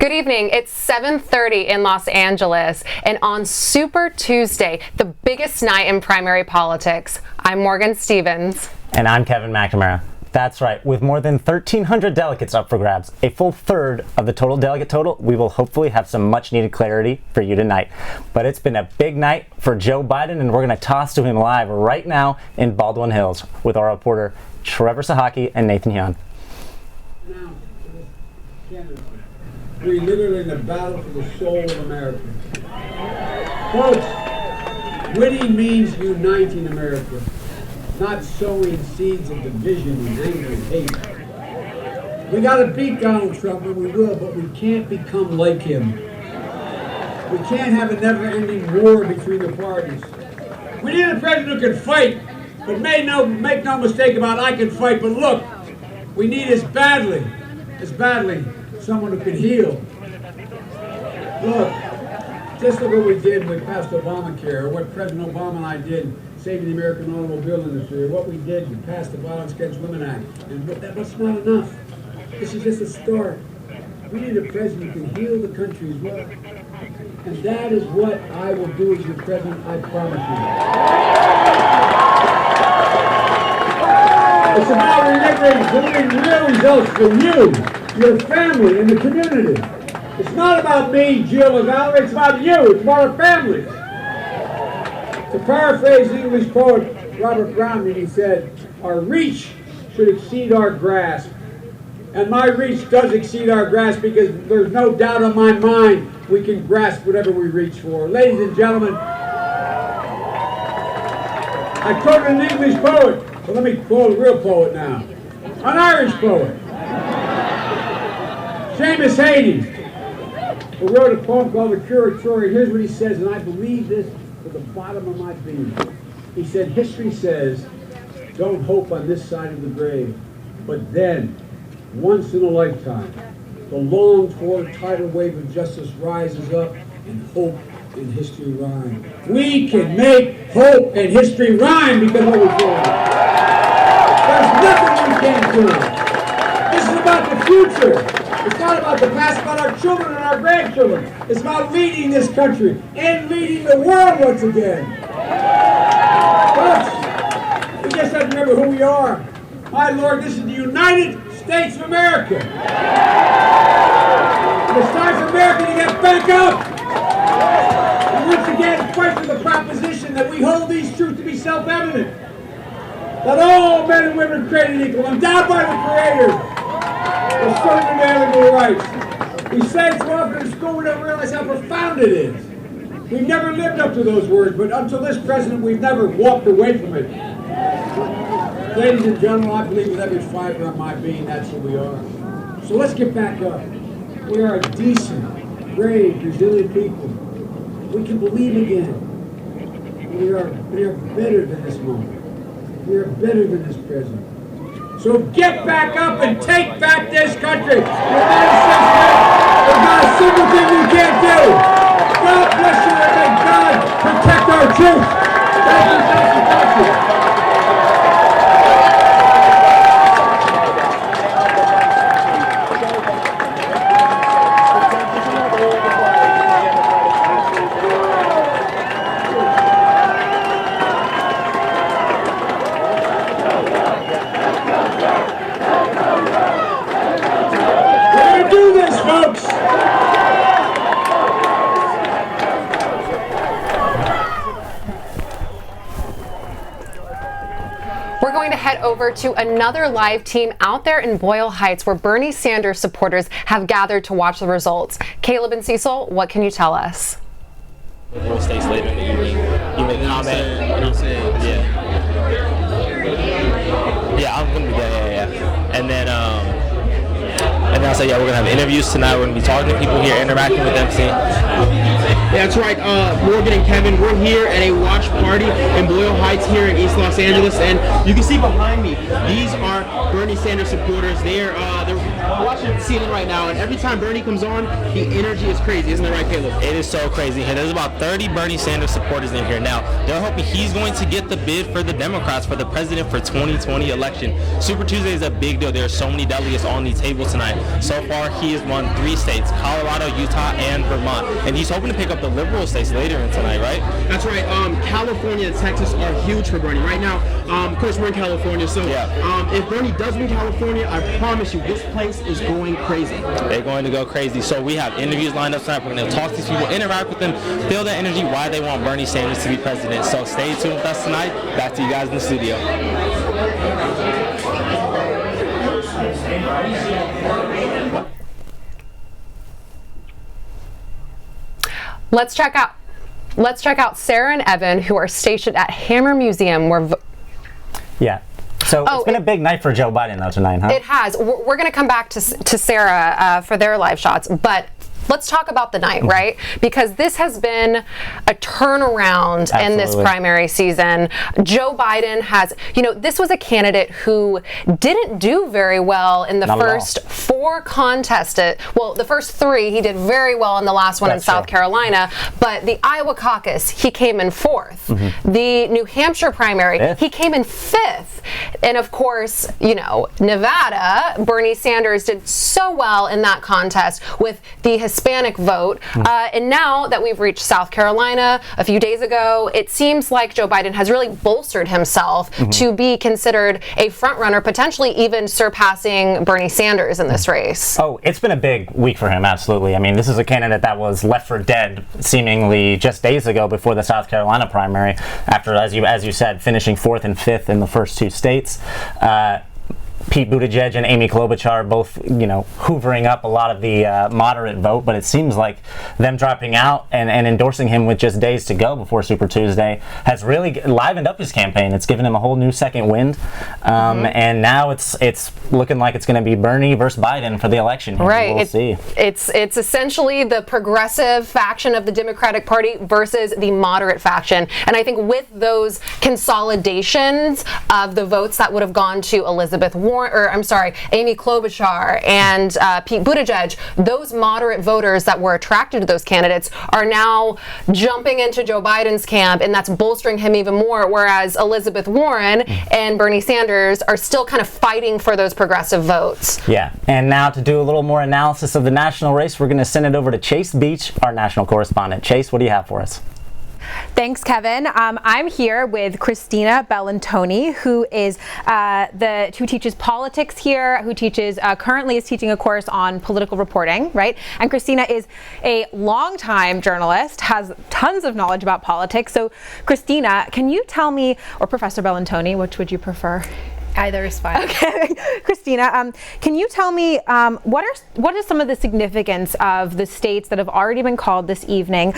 Good evening. It's 7:30 in Los Angeles, and on Super Tuesday, the biggest night in primary politics. I'm Morgan Stevens. And I'm Kevin McNamara. That's right. With more than 1,300 delegates up for grabs, a full third of the total delegate total, we will hopefully have some much-needed clarity for you tonight. But it's been a big night for Joe Biden, and we're going to toss to him live right now in Baldwin Hills with our reporter Trevor Sochocki and Nathan Hyun. We're literally in the battle for the soul of America. Folks, winning means uniting America, not sowing seeds of division and anger and hate. We got to beat Donald Trump, and we will, but we can't become like him. We can't have a never-ending war between the parties. We need a president who can fight, but make no mistake about it, I can fight, but look, we need as badly, someone who can heal. Look, just look what we did when we passed Obamacare, or what President Obama and I did saving the American automobile industry, or what we did to pass the Violence Against Women Act. And that's not enough. This is just a start. We need a president who can heal the country as well. And that is what I will do as your president, I promise you. It's about delivering real results for you, your family, and the community. It's not about me, Jill, or Valerie, it's about you, it's about our families. To paraphrase the English poet Robert Browning, he said, our reach should exceed our grasp. And my reach does exceed our grasp because there's no doubt on my mind we can grasp whatever we reach for. Ladies and gentlemen, I quoted an English poet, but let me quote a real poet now. An Irish poet. Seamus Heaney, who wrote a poem called The Curatory. Here's what he says, and I believe this to the bottom of my being. He said, history says, don't hope on this side of the grave, but then, once in a lifetime, the longed-for tidal wave of justice rises up, and hope and history rhyme. We can make hope and history rhyme because of what we're doing. There's nothing we can't do. This is about the future. It's not about the past, it's about our children and our grandchildren. It's about leading this country and leading the world once again. Folks, we just have to remember who we are. My Lord, this is the United States of America. And it's time for America to get back up. And once again, question the proposition that we hold these truths to be self-evident. That all men and women are created equal, endowed by the Creator. With certain inalienable rights. We say it so often in school, we don't realize how profound it is. We've never lived up to those words, but until this president, we've never walked away from it. Ladies and gentlemen, I believe with every fiber of my being, that's who we are. So let's get back up. We are a decent, brave, resilient people. We can believe again. We are better than this moment. We are better than this president. So get back up and take back this country. There's not a single thing we can't do. God bless you and may God protect our troops. Thank you, thank you, thank you. Over to another live team out there in Boyle Heights where Bernie Sanders supporters have gathered to watch the results. Caleb and Cecil, what can you tell us? We'll stay later in the evening. You make comment. You know what I'm saying? Yeah, I'm gonna be there. Yeah. And then I'll say, we're gonna have interviews tonight. We're gonna be talking to people here, interacting with them. Yeah, that's right. Morgan and Kevin, we're here at a watch party Party in Boyle Heights here in East Los Angeles, and you can see behind me, these are Bernie Sanders supporters. They're watching the ceiling right now, and every time Bernie comes on, the energy is crazy. Isn't that right, Caleb? It is so crazy. And there's about 30 Bernie Sanders supporters in here. Now, they're hoping he's going to get the bid for the Democrats for the president for 2020 election. Super Tuesday is a big deal. There are so many delegates on the table tonight. So far, he has won 3 states, Colorado, Utah, and Vermont. And he's hoping to pick up the liberal states later in tonight, right? That's right. California and Texas are huge for Bernie. Right now, of course, we're in California, so if Bernie does win California, I promise you, this place is going crazy. They're going to go crazy. So we have interviews lined up tonight. We're going to talk to these people, interact with them, feel that energy, why they want Bernie Sanders to be president. So stay tuned with us tonight. Back to you guys in the studio. Let's check out Sarah and Evan, who are stationed at Hammer Museum, where So it's been a big night for Joe Biden, though, tonight, huh? It has. We're going to come back to Sarah for their live shots, but let's talk about the night, right? Because this has been a turnaround in this primary season. Joe Biden has, this was a candidate who didn't do very well in the first 4 contests. Well, the first 3, he did very well in the last one in South Carolina, but the Iowa caucus, he came in 4th. The New Hampshire primary, he came in 5th. And of course, Nevada, Bernie Sanders did so well in that contest with the Hispanic vote. And now that we've reached South Carolina a few days ago, it seems like Joe Biden has really bolstered himself to be considered a front runner, potentially even surpassing Bernie Sanders in this race. Oh, it's been a big week for him, absolutely. I mean, this is a candidate that was left for dead seemingly just days ago before the South Carolina primary, after, as you said, finishing 4th and 5th in the first 2 states. Pete Buttigieg and Amy Klobuchar both, hoovering up a lot of the moderate vote, but it seems like them dropping out and endorsing him with just days to go before Super Tuesday has really livened up his campaign. It's given him a whole new second wind, and now it's looking like it's going to be Bernie versus Biden for the election. Right. We'll see. It's essentially the progressive faction of the Democratic Party versus the moderate faction, and I think with those consolidations of the votes that would have gone to Elizabeth Warren, Amy Klobuchar and Pete Buttigieg, those moderate voters that were attracted to those candidates are now jumping into Joe Biden's camp, and that's bolstering him even more, whereas Elizabeth Warren and Bernie Sanders are still kind of fighting for those progressive votes. Yeah, and now to do a little more analysis of the national race, we're going to send it over to Chase Beach, our national correspondent. Chase, what do you have for us? Thanks, Kevin. I'm here with Christina Bellantoni, who teaches politics here, who currently is teaching a course on political reporting, right? And Christina is a longtime journalist, has tons of knowledge about politics. So, Christina, can you tell me, or Professor Bellantoni, which would you prefer? Either is fine. Okay, Christina, can you tell me what is some of the significance of the states that have already been called this evening?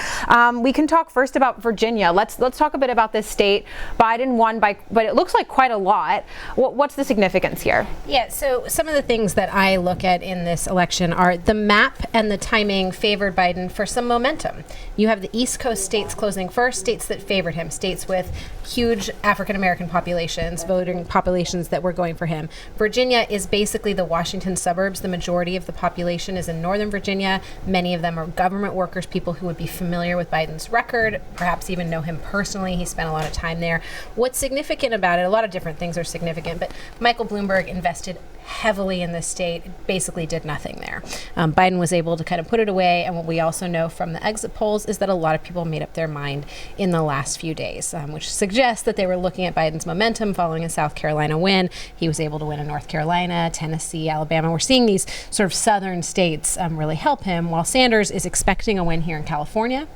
We can talk first about Virginia. Let's talk a bit about this state. Biden won but it looks like quite a lot. What's the significance here? Yeah, so some of the things that I look at in this election are the map and the timing favored Biden for some momentum. You have the East Coast states closing first, states that favored him, states with huge African American populations, voting populations that were going for him. Virginia is basically the Washington suburbs. The majority of the population is in Northern Virginia. Many of them are government workers, people who would be familiar with Biden's record, perhaps even know him personally. He spent a lot of time there. What's significant about it, a lot of different things are significant, but Michael Bloomberg invested heavily in this state, basically did nothing there. Biden was able to kind of put it away, and what we also know from the exit polls is that a lot of people made up their mind in the last few days, which suggests that they were looking at Biden's momentum following a South Carolina win. He was able to win in North Carolina, Tennessee, Alabama. We're seeing these sort of southern states really help him, while Sanders is expecting a win here in California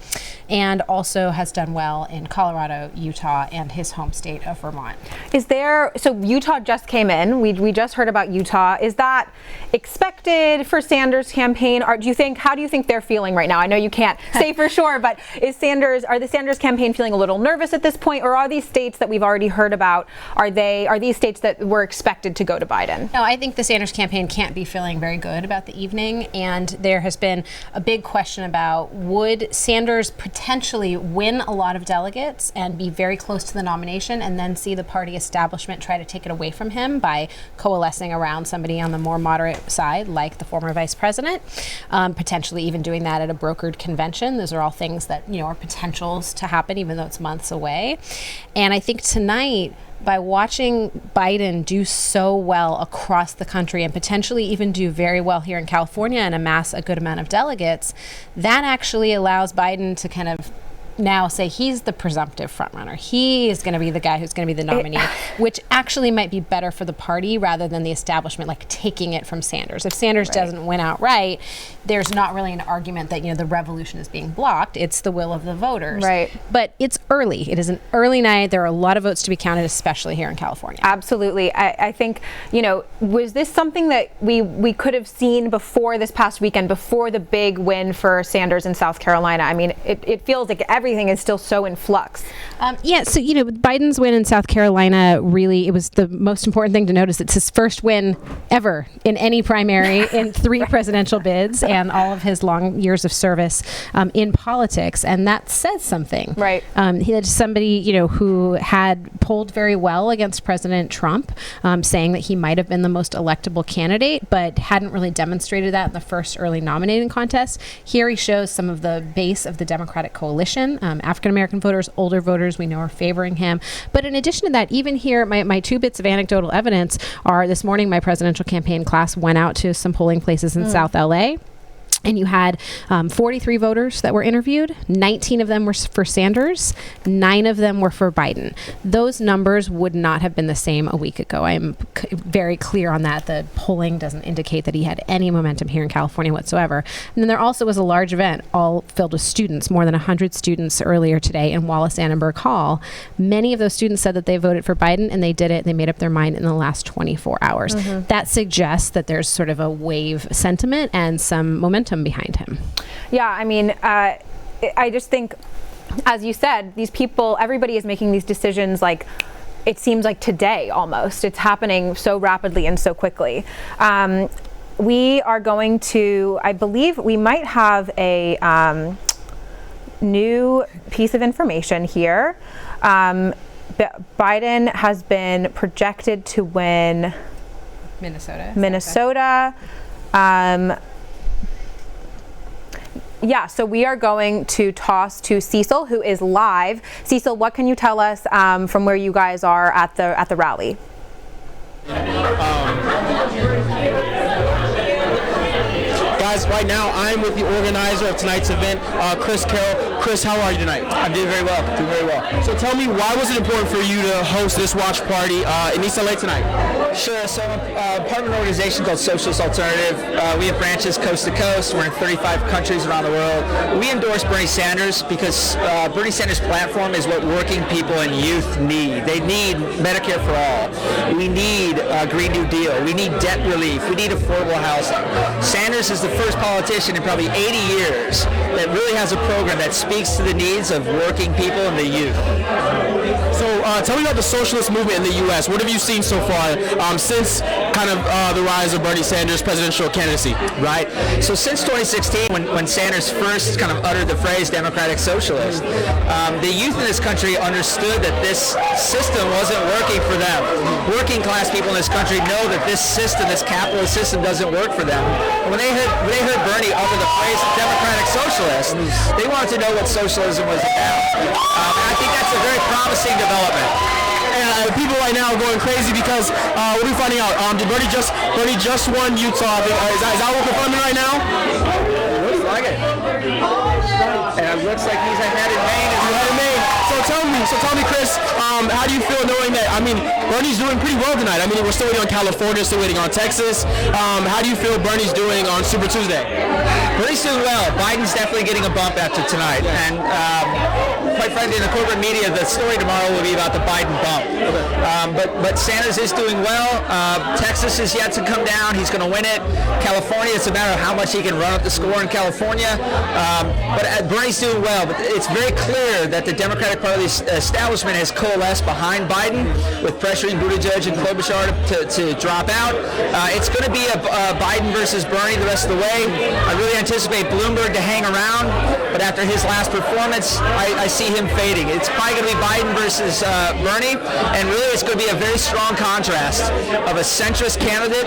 and also has done well in Colorado, Utah, and his home state of Vermont. So Utah just came in. We just heard about Utah. Is that expected for Sanders' campaign? Or how do you think they're feeling right now? I know you can't say for sure, but are the Sanders campaign feeling a little nervous at this point, or are these states that we've already heard about, are these states that were expected to go to Biden. No, I think the Sanders campaign can't be feeling very good about the evening, and there has been a big question about would Sanders potentially win a lot of delegates and be very close to the nomination and then see the party establishment try to take it away from him by coalescing around somebody on the more moderate side, like the former vice president, potentially even doing that at a brokered convention. Those are all things that, are potentials to happen, even though it's months away. And I think tonight, by watching Biden do so well across the country and potentially even do very well here in California and amass a good amount of delegates, that actually allows Biden to kind of now say he's the presumptive frontrunner. He is going to be the guy who's going to be the nominee, which actually might be better for the party rather than the establishment like taking it from Sanders. If Sanders doesn't win outright, there's not really an argument that the revolution is being blocked. It's the will of the voters. Right. But it's early. It is an early night. There are a lot of votes to be counted, especially here in California. Absolutely. I think, was this something that we could have seen before this past weekend, before the big win for Sanders in South Carolina? I mean, it feels like everything is still so in flux. So Biden's win in South Carolina, really, it was the most important thing to notice. It's his first win ever in any primary in 3 presidential bids and all of his long years of service in politics, and that says something. Right. He had somebody who had polled very well against President Trump, saying that he might have been the most electable candidate, but hadn't really demonstrated that in the first early nominating contest. Here he shows some of the base of the Democratic coalition. African-American voters, older voters, we know are favoring him. But in addition to that, even here, my 2 bits of anecdotal evidence are this morning, my presidential campaign class went out to some polling places in South LA. And you had 43 voters that were interviewed. 19 of them were for Sanders. 9 of them were for Biden. Those numbers would not have been the same a week ago. I am very clear on that. The polling doesn't indicate that he had any momentum here in California whatsoever. And then there also was a large event, all filled with students, more than 100 students earlier today in Wallace Annenberg Hall. Many of those students said that they voted for Biden, and they did it. They made up their mind in the last 24 hours. That suggests that there's sort of a wave sentiment and some momentum behind him. Yeah, I mean, I just think, as you said, these people, everybody is making these decisions like it seems like today almost. It's happening so rapidly and so quickly. We are going to, I believe we might have a new piece of information here. Biden has been projected to win Minnesota. Yeah, so we are going to toss to Cecil, who is live. Cecil, what can you tell us from where you guys are at the rally? Guys, right now I'm with the organizer of tonight's event, Chris Carroll. Chris, how are you tonight? I'm doing very well. So tell me, why was it important for you to host this watch party in East LA tonight? Sure. So I'm part of an organization called Socialist Alternative. We have branches coast to coast. We're in 35 countries around the world. We endorse Bernie Sanders because Bernie Sanders' platform is what working people and youth need. They need Medicare for all. We need a Green New Deal. We need debt relief. We need affordable housing. Sanders is the first politician in probably 80 years that really has a program that speaks to the needs of working people and the youth. So tell me about the socialist movement in the U.S. What have you seen so far since kind of the rise of Bernie Sanders' presidential candidacy? Right. So since 2016, when Sanders first kind of uttered the phrase Democratic Socialist, the youth in this country understood that this system wasn't working for them. Working class people in this country know that this system, this capitalist system, doesn't work for them. And when they heard Bernie utter the phrase Democratic Socialist, they wanted to know what socialism was about. And I think that's a very promising development. And people right now are going crazy because what are we finding out? Did Bernie just won Utah? Is that what we're confirming right now? Looks like it. And it looks like he's ahead in Maine. So tell me, Chris, how do you feel knowing that? I mean, Bernie's doing pretty well tonight. I mean, we're still waiting on California, still waiting on Texas. How do you feel Bernie's doing on Super Tuesday? Bernie's doing well. Biden's definitely getting a bump after tonight. And quite frankly, in the corporate media, the story tomorrow will be about the Biden bump. But Sanders is doing well. Texas is yet to come down. He's going to win it. California, it's a matter of how much he can run up the score in California. But Bernie's doing well. But it's very clear that the Democratic Party establishment has coalesced behind Biden with pressuring Buttigieg and Klobuchar to drop out. It's going to be a Biden versus Bernie the rest of the way. I really anticipate Bloomberg to hang around, but after his last performance, I see him fading. It's probably going to be Biden versus Bernie, and really it's going to be a very strong contrast of a centrist candidate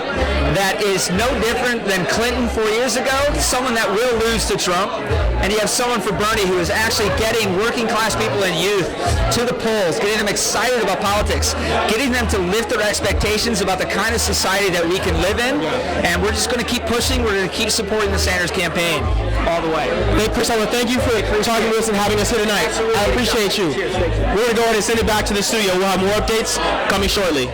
that is no different than Clinton 4 years ago, someone that will lose to Trump, and you have someone for Bernie who is actually getting working class people and youth to the polls, getting them excited about politics, getting them to lift their expectations about the kind of society that we can live in, and we're just going to keep pushing. We're going to keep supporting the Sanders campaign all the way. Hey, Chris, I want to thank you for talking to us and having us here tonight. Absolutely. I appreciate you. We're going to go ahead and send it back to the studio. We'll have more updates coming shortly.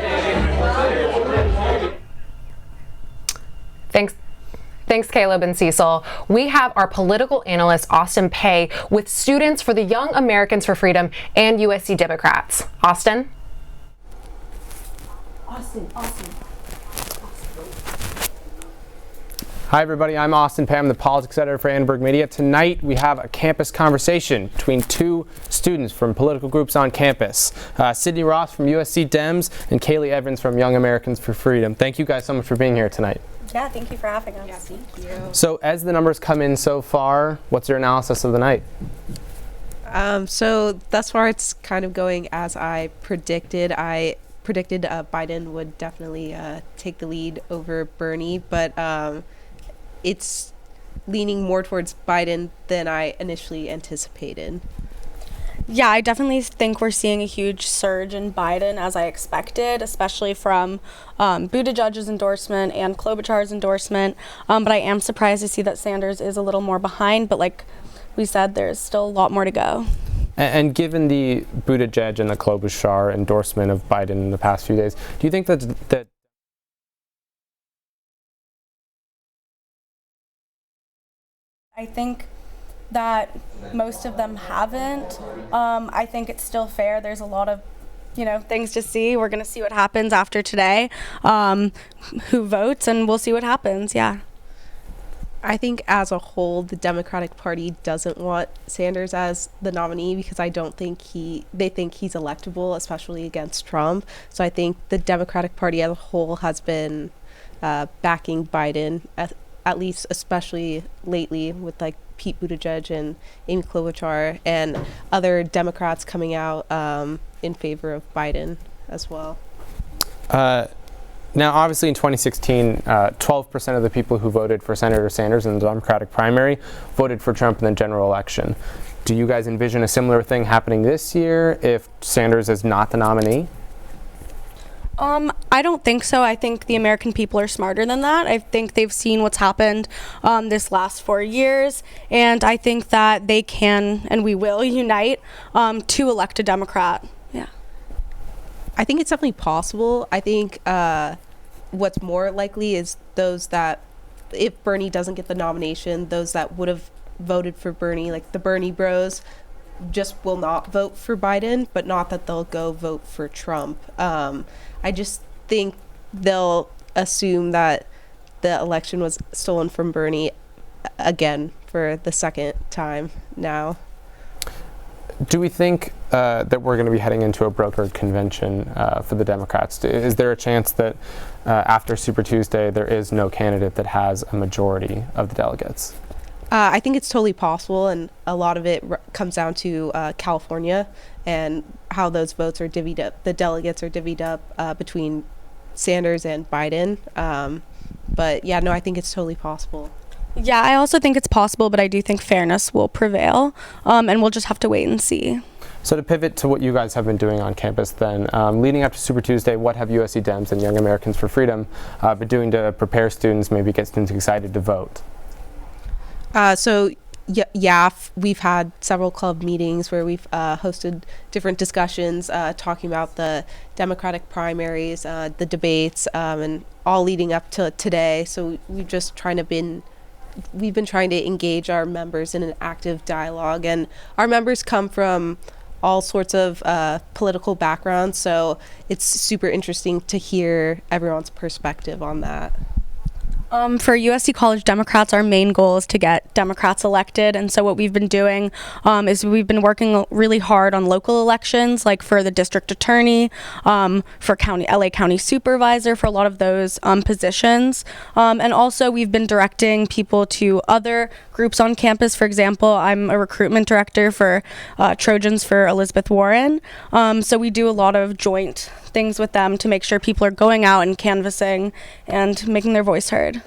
Thanks, Caleb and Cecil. We have our political analyst, Austin Pei, with students for the Young Americans for Freedom and USC Democrats. Austin? Austin. Hi everybody, I'm Austin Pei. I'm the politics editor for Annenberg Media. Tonight we have a campus conversation between two students from political groups on campus. Sydney Ross from USC Dems and Kaylee Evans from Young Americans for Freedom. Thank you guys so much for being here tonight. Yeah, thank you for having us. Yeah, thank you. So as the numbers come in so far, what's your analysis of the night? So thus far it's kind of going as I predicted. I predicted Biden would definitely take the lead over Bernie, but it's leaning more towards Biden than I initially anticipated. Yeah, I definitely think we're seeing a huge surge in Biden as I expected, especially from Buttigieg's endorsement and Klobuchar's endorsement. But I am surprised to see that Sanders is a little more behind. But like we said, there's still a lot more to go. And given the Buttigieg and the Klobuchar endorsement of Biden in the past few days, do you think that I think that most of them haven't. I think it's still fair. There's a lot of, things to see. We're going to see what happens after today, who votes, and we'll see what happens. Yeah. I think as a whole, the Democratic Party doesn't want Sanders as the nominee because I don't think they think he's electable, especially against Trump. So I think the Democratic Party as a whole has been backing Biden, at least especially lately with like Pete Buttigieg and Amy Klobuchar and other Democrats coming out in favor of Biden as well. Now, obviously in 2016, 12% of the people who voted for Senator Sanders in the Democratic primary voted for Trump in the general election. Do you guys envision a similar thing happening this year if Sanders is not the nominee? I don't think so. I think the American people are smarter than that. I think they've seen what's happened this last 4 years, and I think that they can and we will unite to elect a Democrat. Yeah. I think it's definitely possible. I think what's more likely is those that, if Bernie doesn't get the nomination, those that would have voted for Bernie, like the Bernie bros, just will not vote for Biden, but not that they'll go vote for Trump. I just think they'll assume that the election was stolen from Bernie again for the second time now. Do we think that we're going to be heading into a brokered convention for the Democrats? Is there a chance that after Super Tuesday there is no candidate that has a majority of the delegates? I think it's totally possible, and a lot of it comes down to California and how those votes are divvied up. The delegates are divvied up between Sanders and Biden. But yeah, no, I think it's totally possible. Yeah, I also think it's possible, but I do think fairness will prevail, and we'll just have to wait and see. So to pivot to what you guys have been doing on campus then, leading up to Super Tuesday, what have USC Dems and Young Americans for Freedom been doing to prepare students, maybe get students excited to vote? We've had several club meetings where we've hosted different discussions talking about the Democratic primaries, the debates, and all leading up to today. So we've just trying to been we've been trying to engage our members in an active dialogue, and our members come from all sorts of political backgrounds, so it's super interesting to hear everyone's perspective on that. For USC College Democrats, our main goal is to get Democrats elected, and so what we've been doing is we've been working really hard on local elections, like for the district attorney, for LA County Supervisor, for a lot of those positions, and also we've been directing people to other groups on campus. For example, I'm a recruitment director for Trojans for Elizabeth Warren, so we do a lot of joint things with them to make sure people are going out and canvassing and making their voice heard.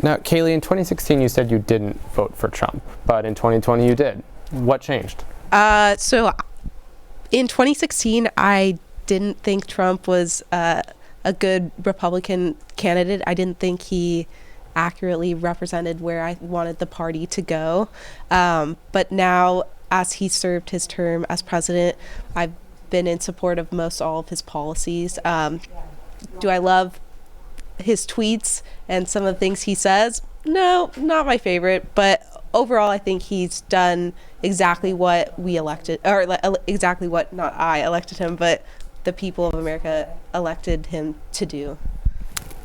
Now, Kaylee, in 2016 you said you didn't vote for Trump, but in 2020 you did. What changed? So in 2016, I didn't think Trump was a good Republican candidate. I didn't think he accurately represented where I wanted the party to go. But now, as he served his term as president, I've been in support of most all of his policies. Do I love his tweets and some of the things he says? No, not my favorite, but overall I think he's done exactly what we elected, or exactly what, not I elected him, but the people of America elected him to do.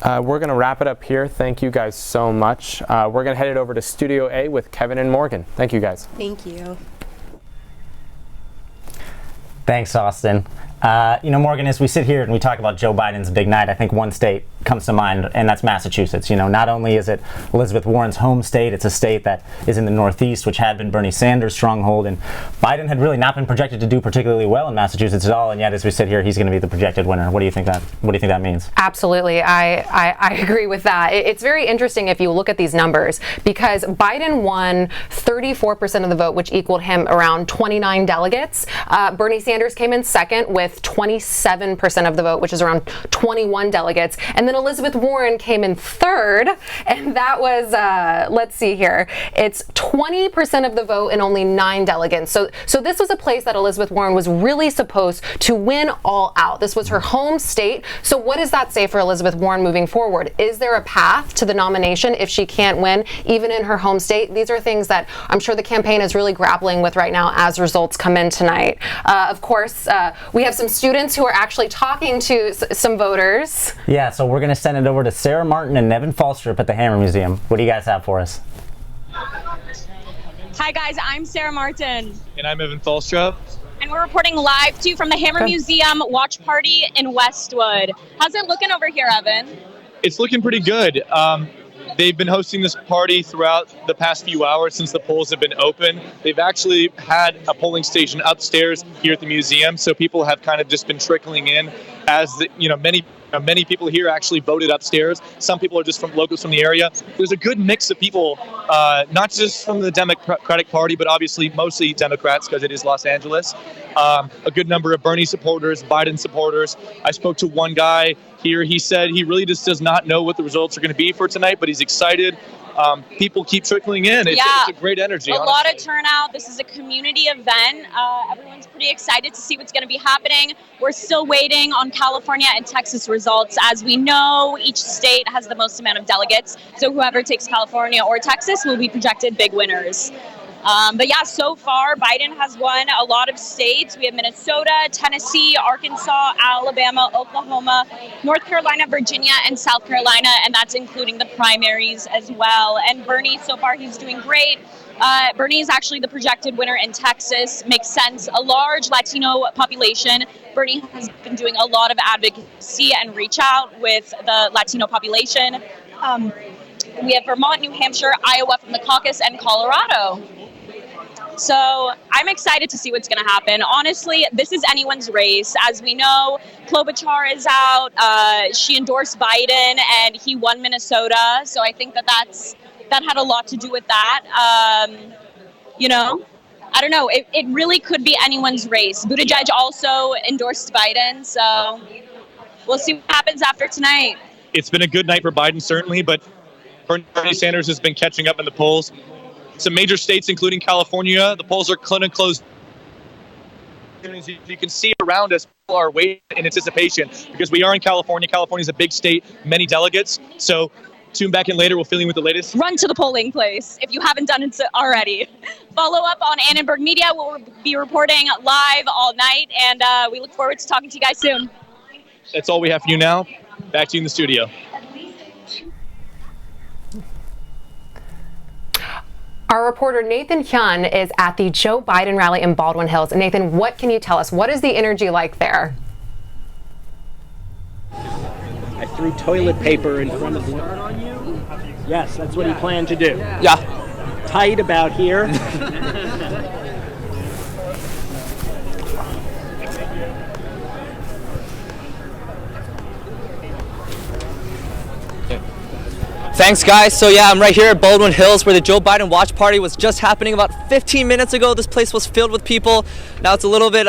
We're going to wrap it up here. Thank you guys so much. We're going to head it over to Studio A with Kevin and Morgan. Thank you guys. Thank you. Thanks, Austin. Morgan, as we sit here and we talk about Joe Biden's big night, I think one state comes to mind, and that's Massachusetts. Not only is it Elizabeth Warren's home state, it's a state that is in the Northeast, which had been Bernie Sanders' stronghold, and Biden had really not been projected to do particularly well in Massachusetts at all, and yet as we sit here, he's going to be the projected winner. What do you think that means? Absolutely. I agree with that. It's very interesting if you look at these numbers, because Biden won 34% of the vote, which equaled him around 29 delegates. Bernie Sanders came in second with 27% of the vote, which is around 21 delegates. And then Elizabeth Warren came in third, and that was, let's see here, it's 20% of the vote and only 9 delegates. So this was a place that Elizabeth Warren was really supposed to win all out. This was her home state. So what does that say for Elizabeth Warren moving forward? Is there a path to the nomination if she can't win, even in her home state? These are things that I'm sure the campaign is really grappling with right now as results come in tonight. Of course, we have some students who are actually talking to some voters. Yeah, so we're going to send it over to Sarah Martin and Nevin Falstrup at the Hammer Museum. What do you guys have for us? Hi guys, I'm Sarah Martin. And I'm Evan Falstrup. And we're reporting live to you from the Hammer Museum watch party in Westwood. How's it looking over here, Evan? It's looking pretty good. They've been hosting this party throughout the past few hours since the polls have been open. They've actually had a polling station upstairs here at the museum, so people have kind of just been trickling in as many people here actually voted upstairs. Some people are just from locals from the area. There's a good mix of people, not just from the Democratic Party, but obviously mostly Democrats because it is Los Angeles. A good number of Bernie supporters, Biden supporters. I spoke to one guy here. He said he really just does not know what the results are going to be for tonight, but he's excited. People keep trickling in. It's a great energy. A lot of turnout. This is a community event. Everyone's pretty excited to see what's going to be happening. We're still waiting on California and Texas results. As we know, each state has the most amount of delegates. So whoever takes California or Texas will be projected big winners. But yeah, so far, Biden has won a lot of states. We have Minnesota, Tennessee, Arkansas, Alabama, Oklahoma, North Carolina, Virginia, and South Carolina, and that's including the primaries as well. And Bernie, so far, he's doing great. Bernie is actually the projected winner in Texas. Makes sense. A large Latino population. Bernie has been doing a lot of advocacy and reach out with the Latino population. We have Vermont, New Hampshire, Iowa from the caucus, and Colorado. So I'm excited to see what's going to happen. Honestly, this is anyone's race. As we know, Klobuchar is out. She endorsed Biden, and he won Minnesota. So I think that had a lot to do with that. I don't know. It really could be anyone's race. Buttigieg also endorsed Biden. So we'll see what happens after tonight. It's been a good night for Biden, certainly, but Bernie Sanders has been catching up in the polls. Some major states, including California, the polls are closed. As you can see around us, people are waiting in anticipation because we are in California. California is a big state, many delegates. So Tune back in later. We'll fill you in with the latest. Run to the polling place if you haven't done it already. Follow up on Annenberg Media. We'll be reporting live all night, and we look forward to talking to you guys soon. That's all we have for you now. Back to you in the studio. Our reporter Nathan Hyun is at the Joe Biden rally in Baldwin Hills. Nathan, what can you tell us? What is the energy like there? I threw toilet paper in front of the... Yes, that's what he planned to do. Yeah. Tight about here. Thanks, guys. So yeah, I'm right here at Baldwin Hills where the Joe Biden watch party was just happening about 15 minutes ago. This place was filled with people. Now it's a little bit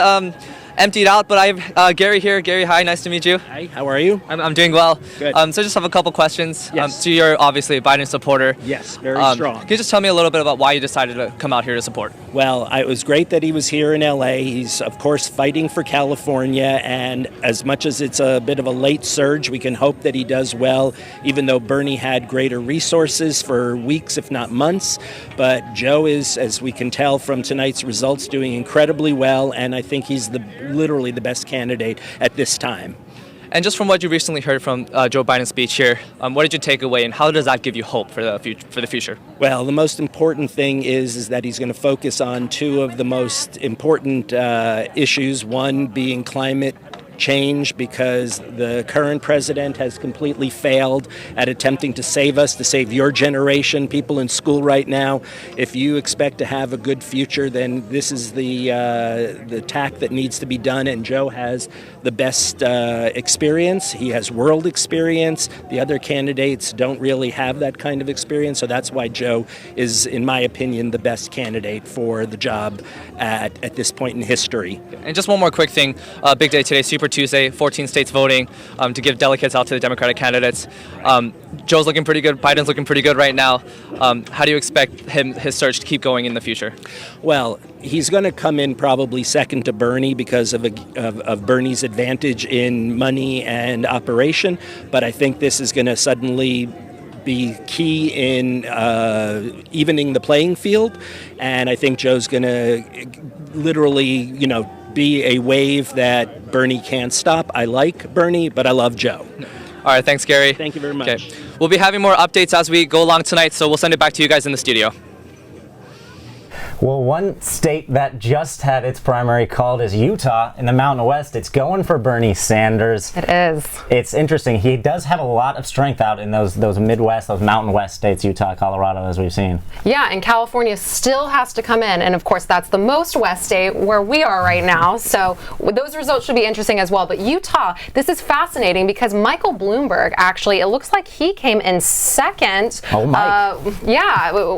emptied out, but I have Gary here. Gary, hi, nice to meet you. Hi, how are you? I'm doing well. Good. So I just have a couple questions. Yes. So you're obviously a Biden supporter. Yes, very strong. Can you just tell me a little bit about why you decided to come out here to support? Well, it was great that he was here in LA. He's, of course, fighting for California, and as much as it's a bit of a late surge, we can hope that he does well, even though Bernie had greater resources for weeks, if not months. But Joe is, as we can tell from tonight's results, doing incredibly well, and I think he's literally the best candidate at this time. And just from what you recently heard from Joe Biden's speech here, what did you take away, and how does that give you hope for the future? Well, the most important thing is that he's going to focus on two of the most important issues, one being climate change, because the current president has completely failed at attempting to save us, to save your generation, people in school right now. If you expect to have a good future, then this is the tack that needs to be done, and Joe has the best experience. He has world experience. The other candidates don't really have that kind of experience, so that's why Joe is, in my opinion, the best candidate for the job at this point in history. And just one more quick thing, big day today, Super Tuesday, 14 states voting to give delegates out to the Democratic candidates. Joe's looking pretty good, Biden's looking pretty good right now. How do you expect his surge to keep going in the future? Well, he's going to come in probably second to Bernie because of Bernie's advantage in money and operation, but I think this is going to suddenly be key in evening the playing field, and I think Joe's going to literally, be a wave that Bernie can't stop. I like Bernie, but I love Joe. All right, thanks, Gary. Thank you very much. Okay. We'll be having more updates as we go along tonight, so we'll send it back to you guys in the studio. Well, one state that just had its primary called is Utah in the Mountain West. It's going for Bernie Sanders. It is. It's interesting. He does have a lot of strength out in those Midwest, those Mountain West states, Utah, Colorado, as we've seen. Yeah, and California still has to come in. And of course, that's the most West state where we are right now. So those results should be interesting as well. But Utah, this is fascinating because Michael Bloomberg, actually, it looks like he came in second. Oh, Mike.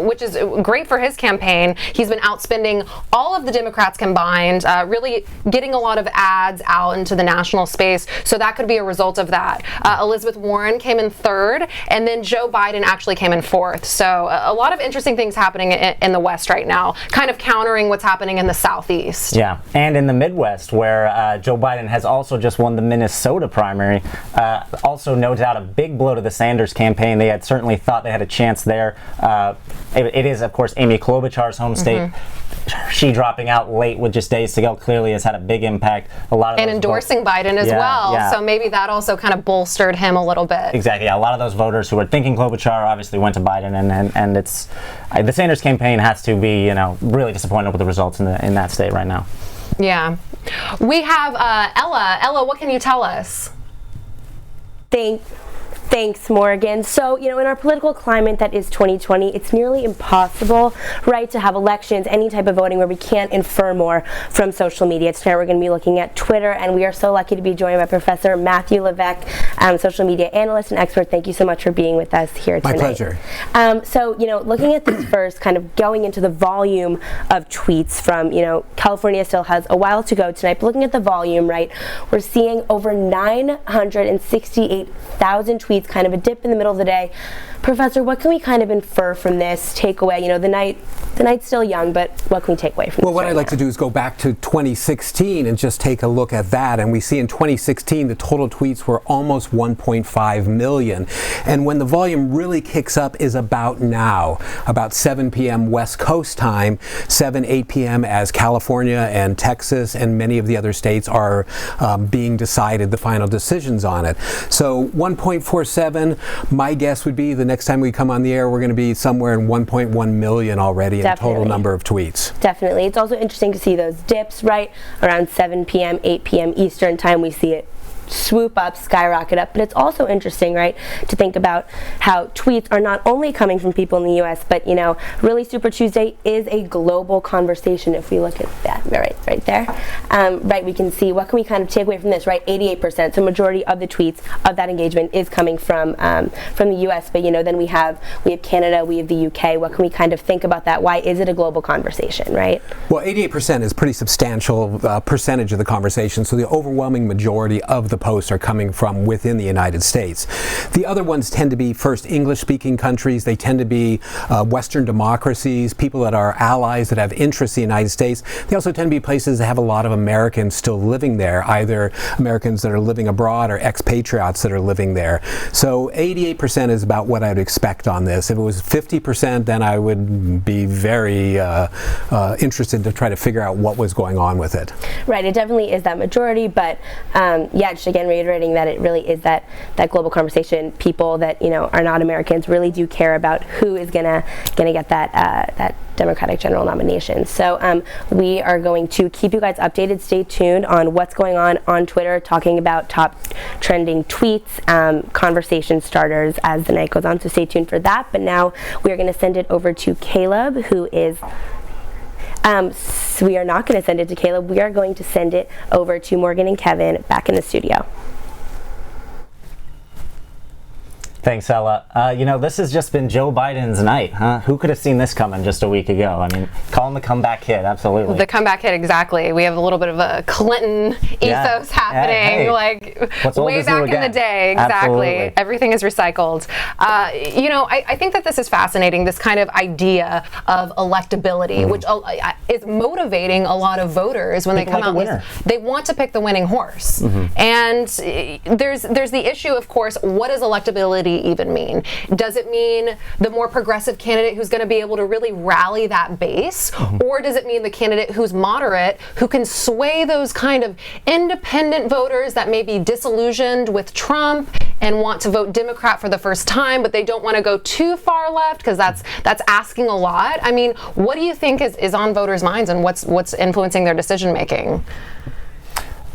Which is great for his campaign. He's been outspending all of the Democrats combined, really getting a lot of ads out into the national space. So that could be a result of that. Elizabeth Warren came in third, and then Joe Biden actually came in fourth. So a lot of interesting things happening in the West right now, kind of countering what's happening in the Southeast. Yeah, and in the Midwest, where Joe Biden has also just won the Minnesota primary. Also, no doubt, a big blow to the Sanders campaign. They had certainly thought they had a chance there. It is, of course, Amy Klobuchar's home state. She dropping out late with just days to go clearly has had a big impact. A lot of and endorsing Biden as well. Yeah. So maybe that also kind of bolstered him a little bit. Exactly. Yeah. A lot of those voters who were thinking Klobuchar obviously went to Biden, and it's the Sanders campaign has to be really disappointed with the results in that state right now. Yeah. We have Ella. Ella, what can you tell us? Thanks, Morgan. So, in our political climate that is 2020, it's nearly impossible, right, to have elections, any type of voting where we can't infer more from social media. Tonight we're going to be looking at Twitter, and we are so lucky to be joined by Professor Matthew Levesque, social media analyst and expert. Thank you so much for being with us here tonight. My pleasure. So, looking at this first, kind of going into the volume of tweets from, California still has a while to go tonight, but looking at the volume, right, we're seeing over 968,000 tweets tweets, kind of a dip in the middle of the day. Professor, what can we kind of infer from this takeaway? You know, the night's still young, but what can we take away from this? Well, what I'd like to do is go back to 2016 and just take a look at that. And we see in 2016, the total tweets were almost 1.5 million. And when the volume really kicks up is about now, about 7 p.m. West Coast time, 8 p.m. as California and Texas and many of the other states are being decided, the final decisions on it. So 1.47, my guess would be the next time we come on the air, we're going to be somewhere in 1.1 million already in total number of tweets. Definitely. It's also interesting to see those dips, right? Around 7 p.m., 8 p.m. Eastern time, we see it swoop up, skyrocket up. But it's also interesting, right, to think about how tweets are not only coming from people in the U.S., but, you know, really Super Tuesday is a global conversation. If we look at that right there, right, we can see what can we kind of take away from this, right? 88%. So majority of the tweets of that engagement is coming from the U.S. But, you know, then we have Canada, we have the U.K. What can we kind of think about that? Why is it a global conversation, right? Well, 88% is pretty substantial percentage of the conversation. So the overwhelming majority of the posts are coming from within the United States. The other ones tend to be first English-speaking countries. They tend to be Western democracies, people that are allies that have interests in the United States. They also tend to be places that have a lot of Americans still living there, either Americans that are living abroad or expatriates that are living there. So 88% is about what I'd expect on this. If it was 50%, then I would be very interested to try to figure out what was going on with it. Right, it definitely is that majority, but yeah, just again reiterating that it really is that global conversation. People that, you know, are not Americans really do care about who is gonna get that Democratic general nomination. So we are going to keep you guys updated. Stay tuned on what's going on Twitter, talking about top trending tweets, conversation starters as the night goes on. So stay tuned for that. But now we are going to send it over to Caleb, who is so we are not going to send it to Caleb. We are going to send it over to Morgan and Kevin back in the studio. Thanks, Ella. You know, this has just been Joe Biden's night, huh? Who could have seen this coming just a week ago? I mean, call him the comeback kid, absolutely. The comeback kid, exactly. We have a little bit of a Clinton ethos happening, hey, like way old back in the day. Exactly. Absolutely. Everything is recycled. You know, I think that this is fascinating, this kind of idea of electability, which is motivating a lot of voters when they come out. They want to pick the winning horse. And there's the issue, of course, what does electability even mean? Does it mean the more progressive candidate who's going to be able to really rally that base? Or does it mean the candidate who's moderate, who can sway those kind of independent voters that may be disillusioned with Trump and want to vote Democrat for the first time, but they don't want to go too far left because that's asking a lot? I mean, what do you think is on voters' minds and what's influencing their decision making?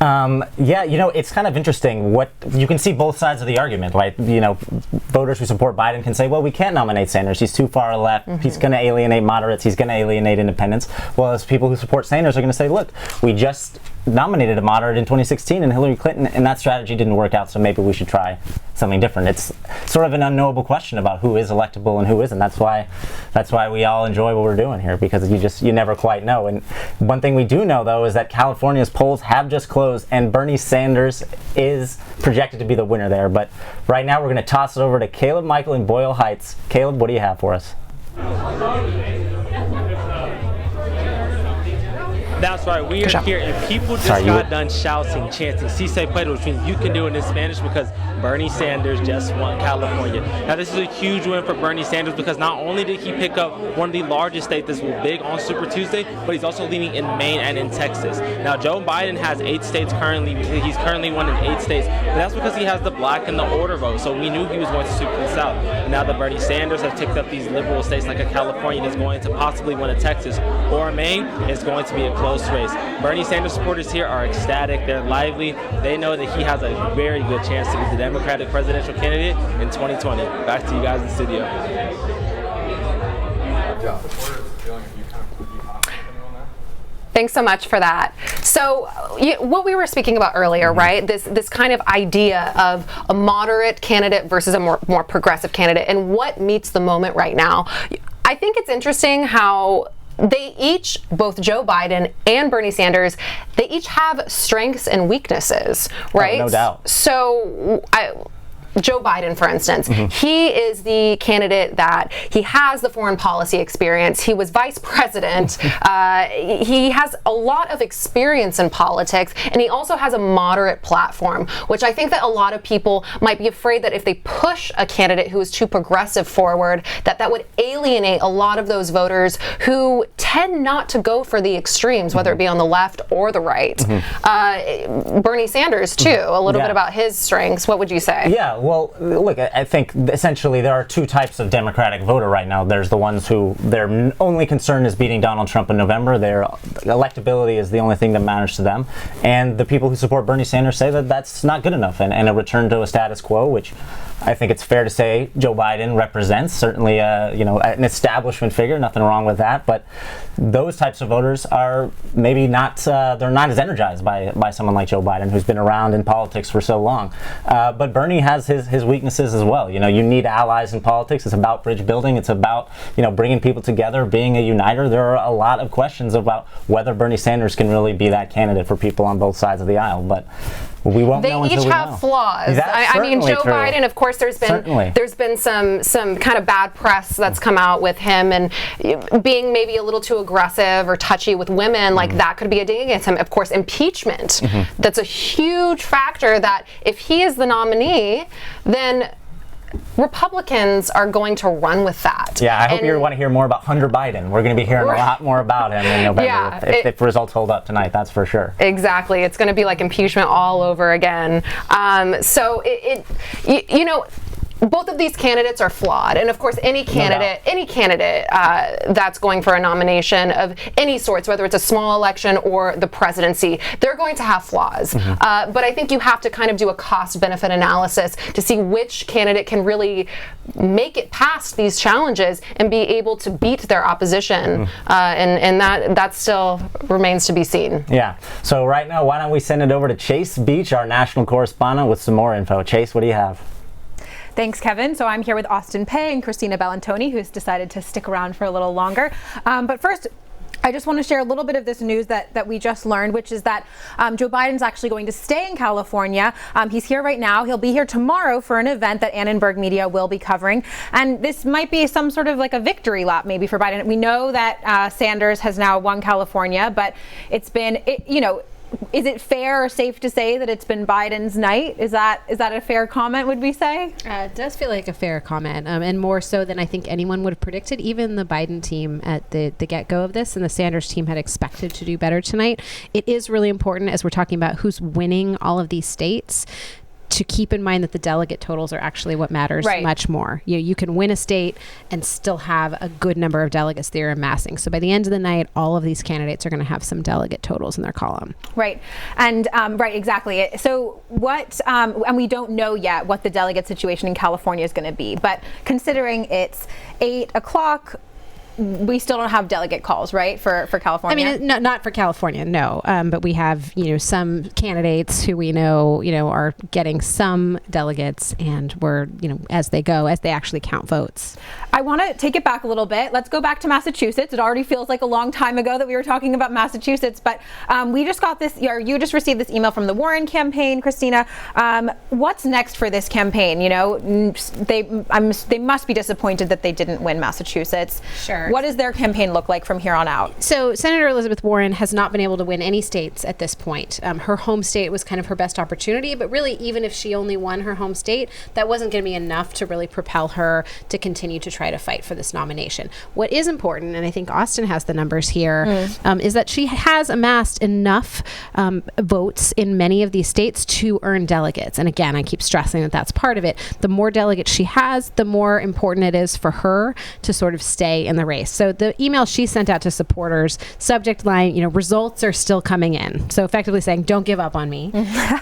Yeah, you know, it's kind of interesting. What you can see both sides of the argument, right? You know, voters who support Biden can say, well, we can't nominate Sanders. He's too far left. He's going to alienate moderates. He's going to alienate independents. Well, as people who support Sanders are going to say, look, we just nominated a moderate in 2016 and Hillary Clinton, and that strategy didn't work out, so maybe we should try something different. It's sort of an unknowable question about who is electable and who isn't. That's why we all enjoy what we're doing here, because you never quite know. And one thing we do know, though, is that California's polls have just closed and Bernie Sanders is projected to be the winner there. But right now we're going to toss it over to Caleb Michael in Boyle Heights. Caleb, what do you have for us? That's right. We are here, and people just got done shouting, chanting, "Si se puede," which means you can do it in Spanish, because Bernie Sanders just won California. Now, this is a huge win for Bernie Sanders, because not only did he pick up one of the largest states that's big on Super Tuesday, but he's also leading in Maine and in Texas. Now, Joe Biden has 8 states currently. He's currently won in 8 states, but that's because he has the black and the order vote. So we knew he was going to sweep this out. And now that Bernie Sanders has picked up these liberal states like a California that's going to possibly win a Texas or a Maine, it's going to be a close race. Bernie Sanders supporters here are ecstatic. They're lively. They know that he has a very good chance to be the Democratic presidential candidate in 2020. Back to you guys in the studio. Thanks so much for that. So what we were speaking about earlier, right? This kind of idea of a moderate candidate versus a more progressive candidate, and what meets the moment right now. I think it's interesting how they each, both Joe Biden and Bernie Sanders, they each have strengths and weaknesses, right? Oh, no doubt. So Joe Biden, for instance, he is the candidate that he has the foreign policy experience. He was vice president. He has a lot of experience in politics, and he also has a moderate platform, which I think that a lot of people might be afraid that if they push a candidate who is too progressive forward, that would alienate a lot of those voters who tend not to go for the extremes, whether it be on the left or the right. Bernie Sanders, too, a little bit about his strengths. What would you say? Yeah, well, look, I think essentially there are two types of Democratic voter right now. There's the ones who their only concern is beating Donald Trump in November. Their electability is the only thing that matters to them. And the people who support Bernie Sanders say that that's not good enough, and a return to a status quo, which I think it's fair to say Joe Biden represents, certainly an establishment figure, nothing wrong with that, but those types of voters are maybe not, they're not as energized by someone like Joe Biden, who's been around in politics for so long. But Bernie has his weaknesses as well. You need allies in politics. It's about bridge building. It's about, bringing people together, being a uniter. There are a lot of questions about whether Bernie Sanders can really be that candidate for people on both sides of the aisle, but we won't know until we know. They each have flaws. I mean, Joe Biden, of course, there's been some kind of bad press that's come out with him and being maybe a little too aggressive or touchy with women. Like that could be a dig against him. Of course, impeachment. That's a huge factor that if he is the nominee, then Republicans are going to run with that. Yeah, I hope you want to hear more about Hunter Biden. We're going to be hearing a lot more about him in November if results hold up tonight, that's for sure. Exactly. It's going to be like impeachment all over again. So both of these candidates are flawed, and of course, any candidate that's going for a nomination of any sorts, whether it's a small election or the presidency, they're going to have flaws. But I think you have to kind of do a cost-benefit analysis to see which candidate can really make it past these challenges and be able to beat their opposition, and that still remains to be seen. Yeah. So right now, why don't we send it over to Chase Beach, our national correspondent, with some more info. Chase, what do you have? Thanks, Kevin. So I'm here with Austin Pei and Christina Bellantoni, who's decided to stick around for a little longer. But first, I just want to share a little bit of this news that we just learned, which is that Joe Biden's actually going to stay in California. He's here right now. He'll be here tomorrow for an event that Annenberg Media will be covering. And this might be some sort of like a victory lap maybe for Biden. We know that Sanders has now won California, but it's been, is it fair or safe to say that it's been Biden's night? Is that a fair comment, would we say? It does feel like a fair comment, and more so than I think anyone would have predicted. Even the Biden team at the get-go of this and the Sanders team had expected to do better tonight. It is really important, as we're talking about who's winning all of these states, to keep in mind that the delegate totals are actually what matters much more. You can win a state and still have a good number of delegates they're amassing. So by the end of the night, all of these candidates are going to have some delegate totals in their column. Right. And exactly. So what, and we don't know yet what the delegate situation in California is going to be, but considering it's 8 o'clock, we still don't have delegate calls, right, for California? I mean, not for California, no. But we have, some candidates who we know, are getting some delegates, and we're, as they actually count votes. I want to take it back a little bit. Let's go back to Massachusetts. It already feels like a long time ago that we were talking about Massachusetts, but we just got this, or you just received this email from the Warren campaign, Christina. What's next for this campaign? They must be disappointed that they didn't win Massachusetts. Sure. What does their campaign look like from here on out? So Senator Elizabeth Warren has not been able to win any states at this point. Her home state was kind of her best opportunity, but really, even if she only won her home state, that wasn't going to be enough to really propel her to continue to try to fight for this nomination. What is important, and I think Austin has the numbers here, is that she has amassed enough votes in many of these states to earn delegates. And again, I keep stressing that that's part of it. The more delegates she has, the more important it is for her to sort of stay in the race. So the email she sent out to supporters, subject line, results are still coming in. So effectively saying, don't give up on me.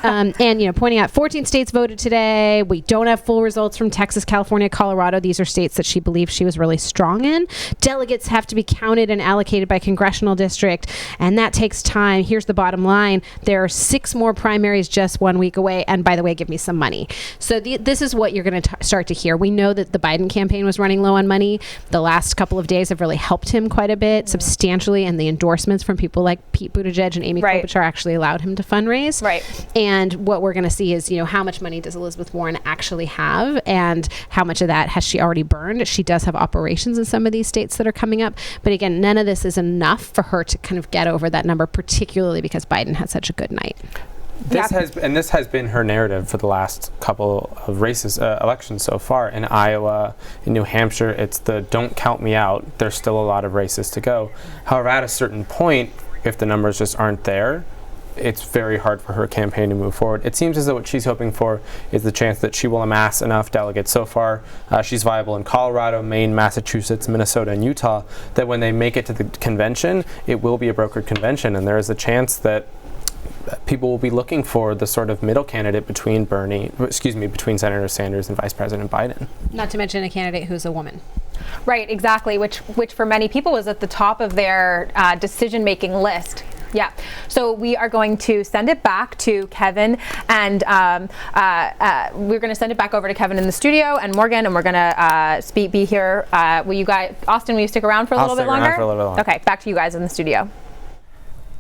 And, pointing out 14 states voted today. We don't have full results from Texas, California, Colorado. These are states that she believes she was really strong in. Delegates have to be counted and allocated by congressional district, and that takes time. Here's the bottom line. There are 6 more primaries just 1 week away, and by the way, give me some money. So this is what you're going to start to hear. We know that the Biden campaign was running low on money the last couple of days. DAs have really helped him quite a bit, substantially, and the endorsements from people like Pete Buttigieg and Amy Klobuchar actually allowed him to fundraise. Right. And what we're going to see is, how much money does Elizabeth Warren actually have, and how much of that has she already burned? She does have operations in some of these states that are coming up, but again, none of this is enough for her to kind of get over that number, particularly because Biden had such a good night. This has been her narrative for the last couple of elections so far. In Iowa, in New Hampshire, it's the don't count me out. There's still a lot of races to go. However, at a certain point, if the numbers just aren't there, it's very hard for her campaign to move forward. It seems as though what she's hoping for is the chance that she will amass enough delegates. So far, she's viable in Colorado, Maine, Massachusetts, Minnesota, and Utah, that when they make it to the convention, it will be a brokered convention, and there is a chance that people will be looking for the sort of middle candidate between between Senator Sanders and Vice President Biden. Not to mention a candidate who's a woman. Right, exactly, which for many people was at the top of their decision-making list. Yeah. So we are going to send it back to Kevin, and we're going to send it back over to Kevin in the studio and Morgan, and we're going to be here. Will you guys, Austin, will you stick around for a little bit longer? For a little bit longer. Okay, back to you guys in the studio.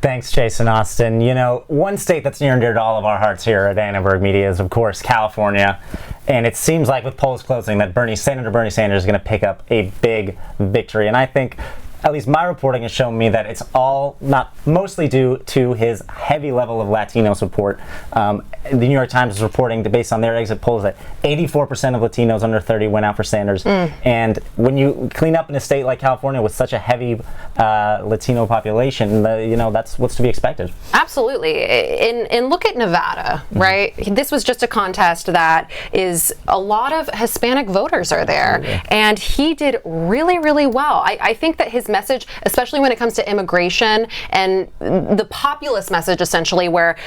Thanks, Chase and Austin. One state that's near and dear to all of our hearts here at Annenberg Media is, of course, California. And it seems like with polls closing that Senator Bernie Sanders is going to pick up a big victory. And I think, at least my reporting has shown me that it's mostly due to his heavy level of Latino support. The New York Times is reporting that based on their exit polls that 84% of Latinos under 30 went out for Sanders. And when you clean up in a state like California with such a heavy Latino population, that's what's to be expected. Absolutely. And look at Nevada, right? This was just a contest that is a lot of Hispanic voters are there. And he did really, really well. I think that his message, especially when it comes to immigration and the populist message, essentially, where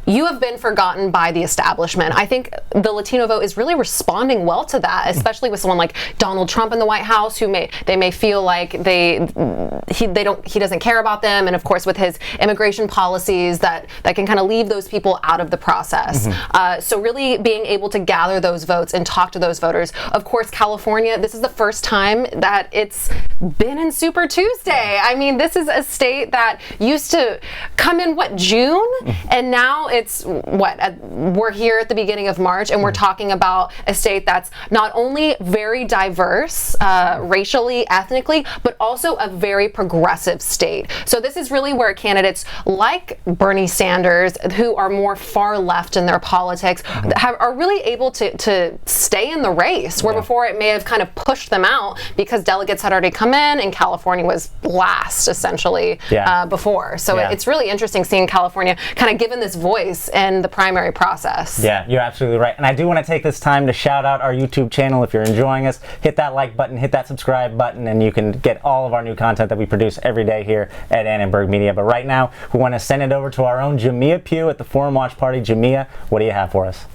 you have been forgotten by the establishment. I think the Latino vote is really responding well to that, especially with someone like Donald Trump in the White House, who may feel like he doesn't care about them, and of course with his immigration policies that can kind of leave those people out of the process. So really being able to gather those votes and talk to those voters. Of course, California, this is the first time that it's been in Super Tuesday. I mean, this is a state that used to come in June, and now it's we're here at the beginning of March, and we're talking about a state that's not only very diverse racially, ethnically, but also a very progressive state. So this is really where candidates like Bernie Sanders, who are more far left in their politics, are really able to stay in the race, where before it may have kind of pushed them out because delegates had already come in and California was last, essentially, before. So it's really interesting seeing California kind of given this voice in the primary process. Yeah, you're absolutely right. And I do want to take this time to shout out our YouTube channel. If you're enjoying us, hit that like button, hit that subscribe button, and you can get all of our new content that we produce every day here at Annenberg Media. But right now, we want to send it over to our own Jamia Pugh at the Forum Watch Party. Jamia, what do you have for us?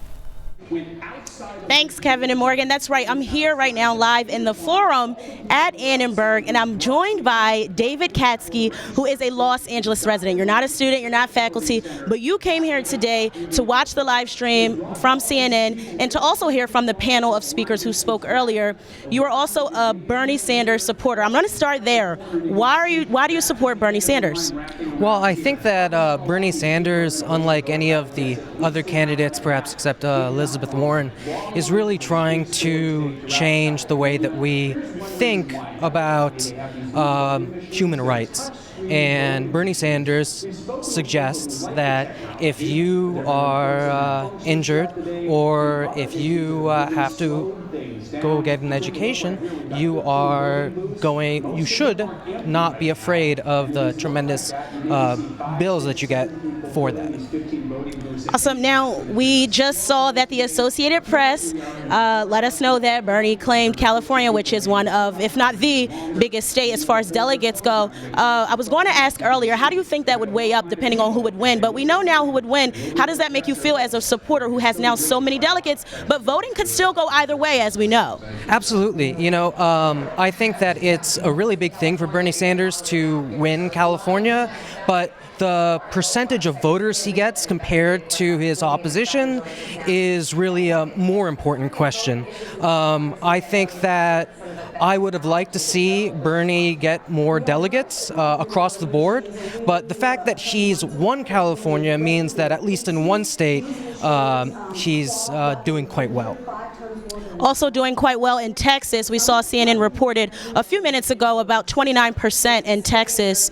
Thanks, Kevin and Morgan. That's right. I'm here right now live in the Forum at Annenberg, and I'm joined by David Katsky, who is a Los Angeles resident. You're not a student, you're not faculty, but you came here today to watch the live stream from CNN and to also hear from the panel of speakers who spoke earlier. You are also a Bernie Sanders supporter. I'm going to start there. Why do you support Bernie Sanders? Well, I think that Bernie Sanders, unlike any of the other candidates, perhaps except Elizabeth Warren, is really trying to change the way that we think about human rights. And Bernie Sanders suggests that if you are injured or if you have to go get an education, you should not be afraid of the tremendous bills that you get for that. Awesome. Now, we just saw that the Associated Press let us know that Bernie claimed California, which is one of, if not the biggest state as far as delegates go. I was going to ask earlier, how do you think that would weigh up depending on who would win? But we know now who would win. How does that make you feel as a supporter who has now so many delegates? But voting could still go either way, as we know. Absolutely. I think that it's a really big thing for Bernie Sanders to win California, but the percentage of voters he gets compared compared to his opposition is really a more important question. I think that I would have liked to see Bernie get more delegates across the board, but the fact that he's won California means that at least in one state, he's doing quite well. Also doing quite well in Texas. We saw CNN reported a few minutes ago about 29% in Texas.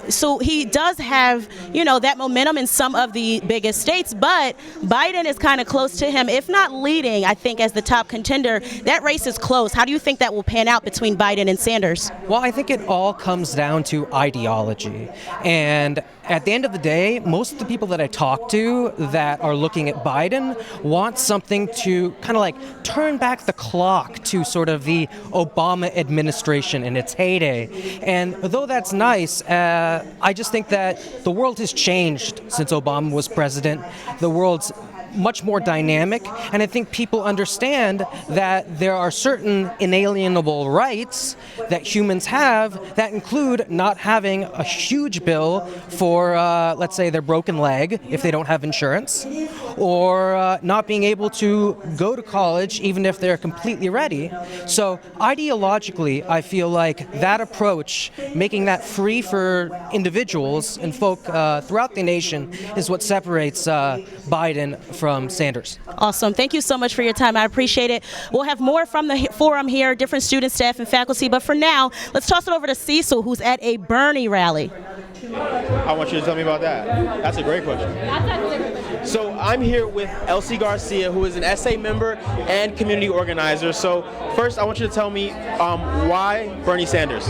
So he does have, that momentum in some of the biggest states, but Biden is kind of close to him, if not leading, I think, as the top contender. That race is close. How do you think that will pan out between Biden and Sanders? Well, I think it all comes down to ideology. And at the end of the day, most of the people that I talk to that are looking at Biden want something to kind of like turn back the clock to sort of the Obama administration in its heyday. And though that's nice, I just think that the world has changed since Obama was president. The world's much more dynamic, and I think people understand that there are certain inalienable rights that humans have that include not having a huge bill for, let's say, their broken leg if they don't have insurance, or not being able to go to college even if they're completely ready. So ideologically, I feel like that approach, making that free for individuals and folk throughout the nation, is what separates Biden from Sanders. Awesome. Thank you so much for your time. I appreciate it. We'll have more from the forum here, different students, staff, and faculty. But for now, let's toss it over to Cecil, who's at a Bernie rally. I want you to tell me about that. That's a great question. So I'm here with Elsie Garcia, who is an SA member and community organizer. So first, I want you to tell me why Bernie Sanders?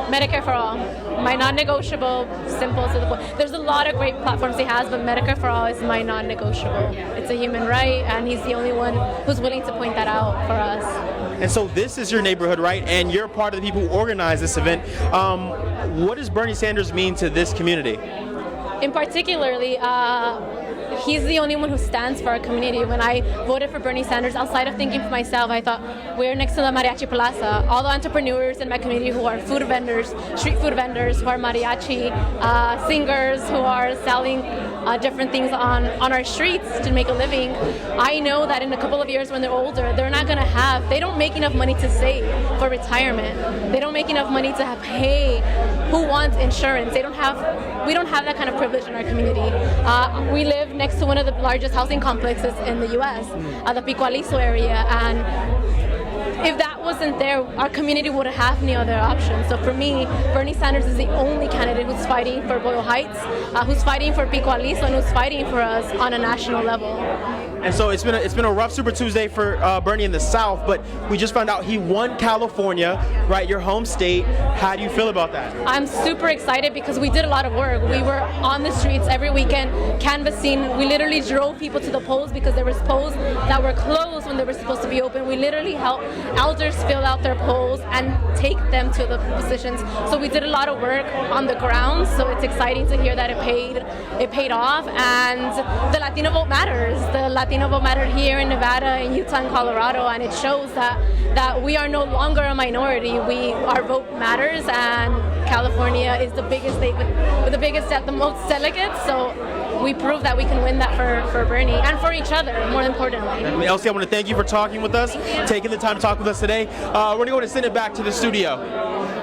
Medicare for all. My non-negotiable, simple to the point. There's a lot of great platforms he has, but Medicare for all is my non-negotiable. It's a human right, and he's the only one who's willing to point that out for us. And so this is your neighborhood, right? And you're part of the people who organize this event. What does Bernie Sanders mean to this community? In particularly, he's the only one who stands for our community. When I voted for Bernie Sanders, outside of thinking for myself, I thought, we're next to the Mariachi Plaza. All the entrepreneurs in my community who are food vendors, street food vendors, who are mariachi singers, who are selling different things on our streets to make a living. I know that in a couple of years when they're older, they don't make enough money to save for retirement. They don't make enough money to pay who wants insurance. We don't have that kind of privilege in our community. We live next to one of the largest housing complexes in the U.S., the Pico Aliso area, and if that wasn't there, our community wouldn't have any other options. So for me, Bernie Sanders is the only candidate who's fighting for Boyle Heights, who's fighting for Pico Aliso, and who's fighting for us on a national level. And so it's been a rough Super Tuesday for Bernie in the South, but we just found out he won California, right? Your home state. How do you feel about that? I'm super excited because we did a lot of work. We were on the streets every weekend, canvassing. We literally drove people to the polls because there was polls that were closed when they were supposed to be open. We literally helped elders fill out their polls and take them to the positions. So we did a lot of work on the ground. So it's exciting to hear that it paid off, and the Latino vote matters. The Latino vote mattered here in Nevada, in Utah, and Colorado, and it shows that we are no longer a minority. Our vote matters, and California is the biggest state with the most delegates. So we prove that we can win that for Bernie and for each other, more importantly. Elsie, I want to thank you for talking with us, taking the time to talk with us today. We're going to go and send it back to the studio.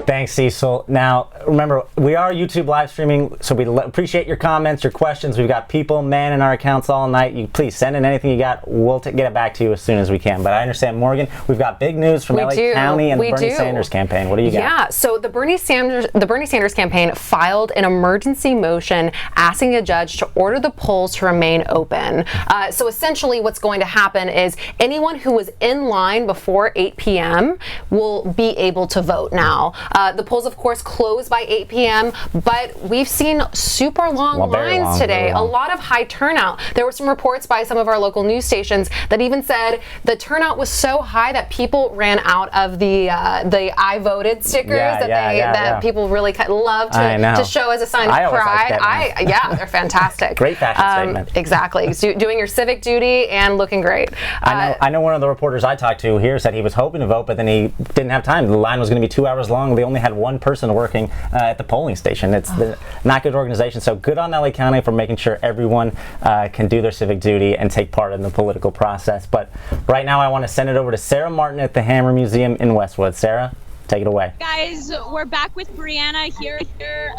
Thanks, Cecil. Now, remember, we are YouTube live streaming, so we appreciate your comments, your questions. We've got people manning our accounts all night. You please send in anything you got. We'll get it back to you as soon as we can. But I understand, Morgan, we've got big news from LA County and the Bernie Sanders campaign. What do you got? Yeah, so the Bernie Sanders campaign filed an emergency motion asking a judge to order the polls to remain open. So essentially what's going to happen is anyone who was in line before 8 p.m. will be able to vote now. The polls, of course, close by 8 p.m., but we've seen super long lines today. A lot of high turnout. There were some reports by some of our local news stations that even said the turnout was so high that people ran out of the I voted stickers that people really love to show as a sign of pride. They're fantastic. Great fashion statement. Exactly. So doing your civic duty and looking great. I know one of the reporters I talked to here said he was hoping to vote, but then he didn't have time. The line was going to be 2 hours long. basically only had one person working at the polling station. It's not good organization. So good on LA County for making sure everyone can do their civic duty and take part in the political process. But right now I want to send it over to Sarah Martin at the Hammer Museum in Westwood. Sarah, take it away. Guys, we're back with Brianna here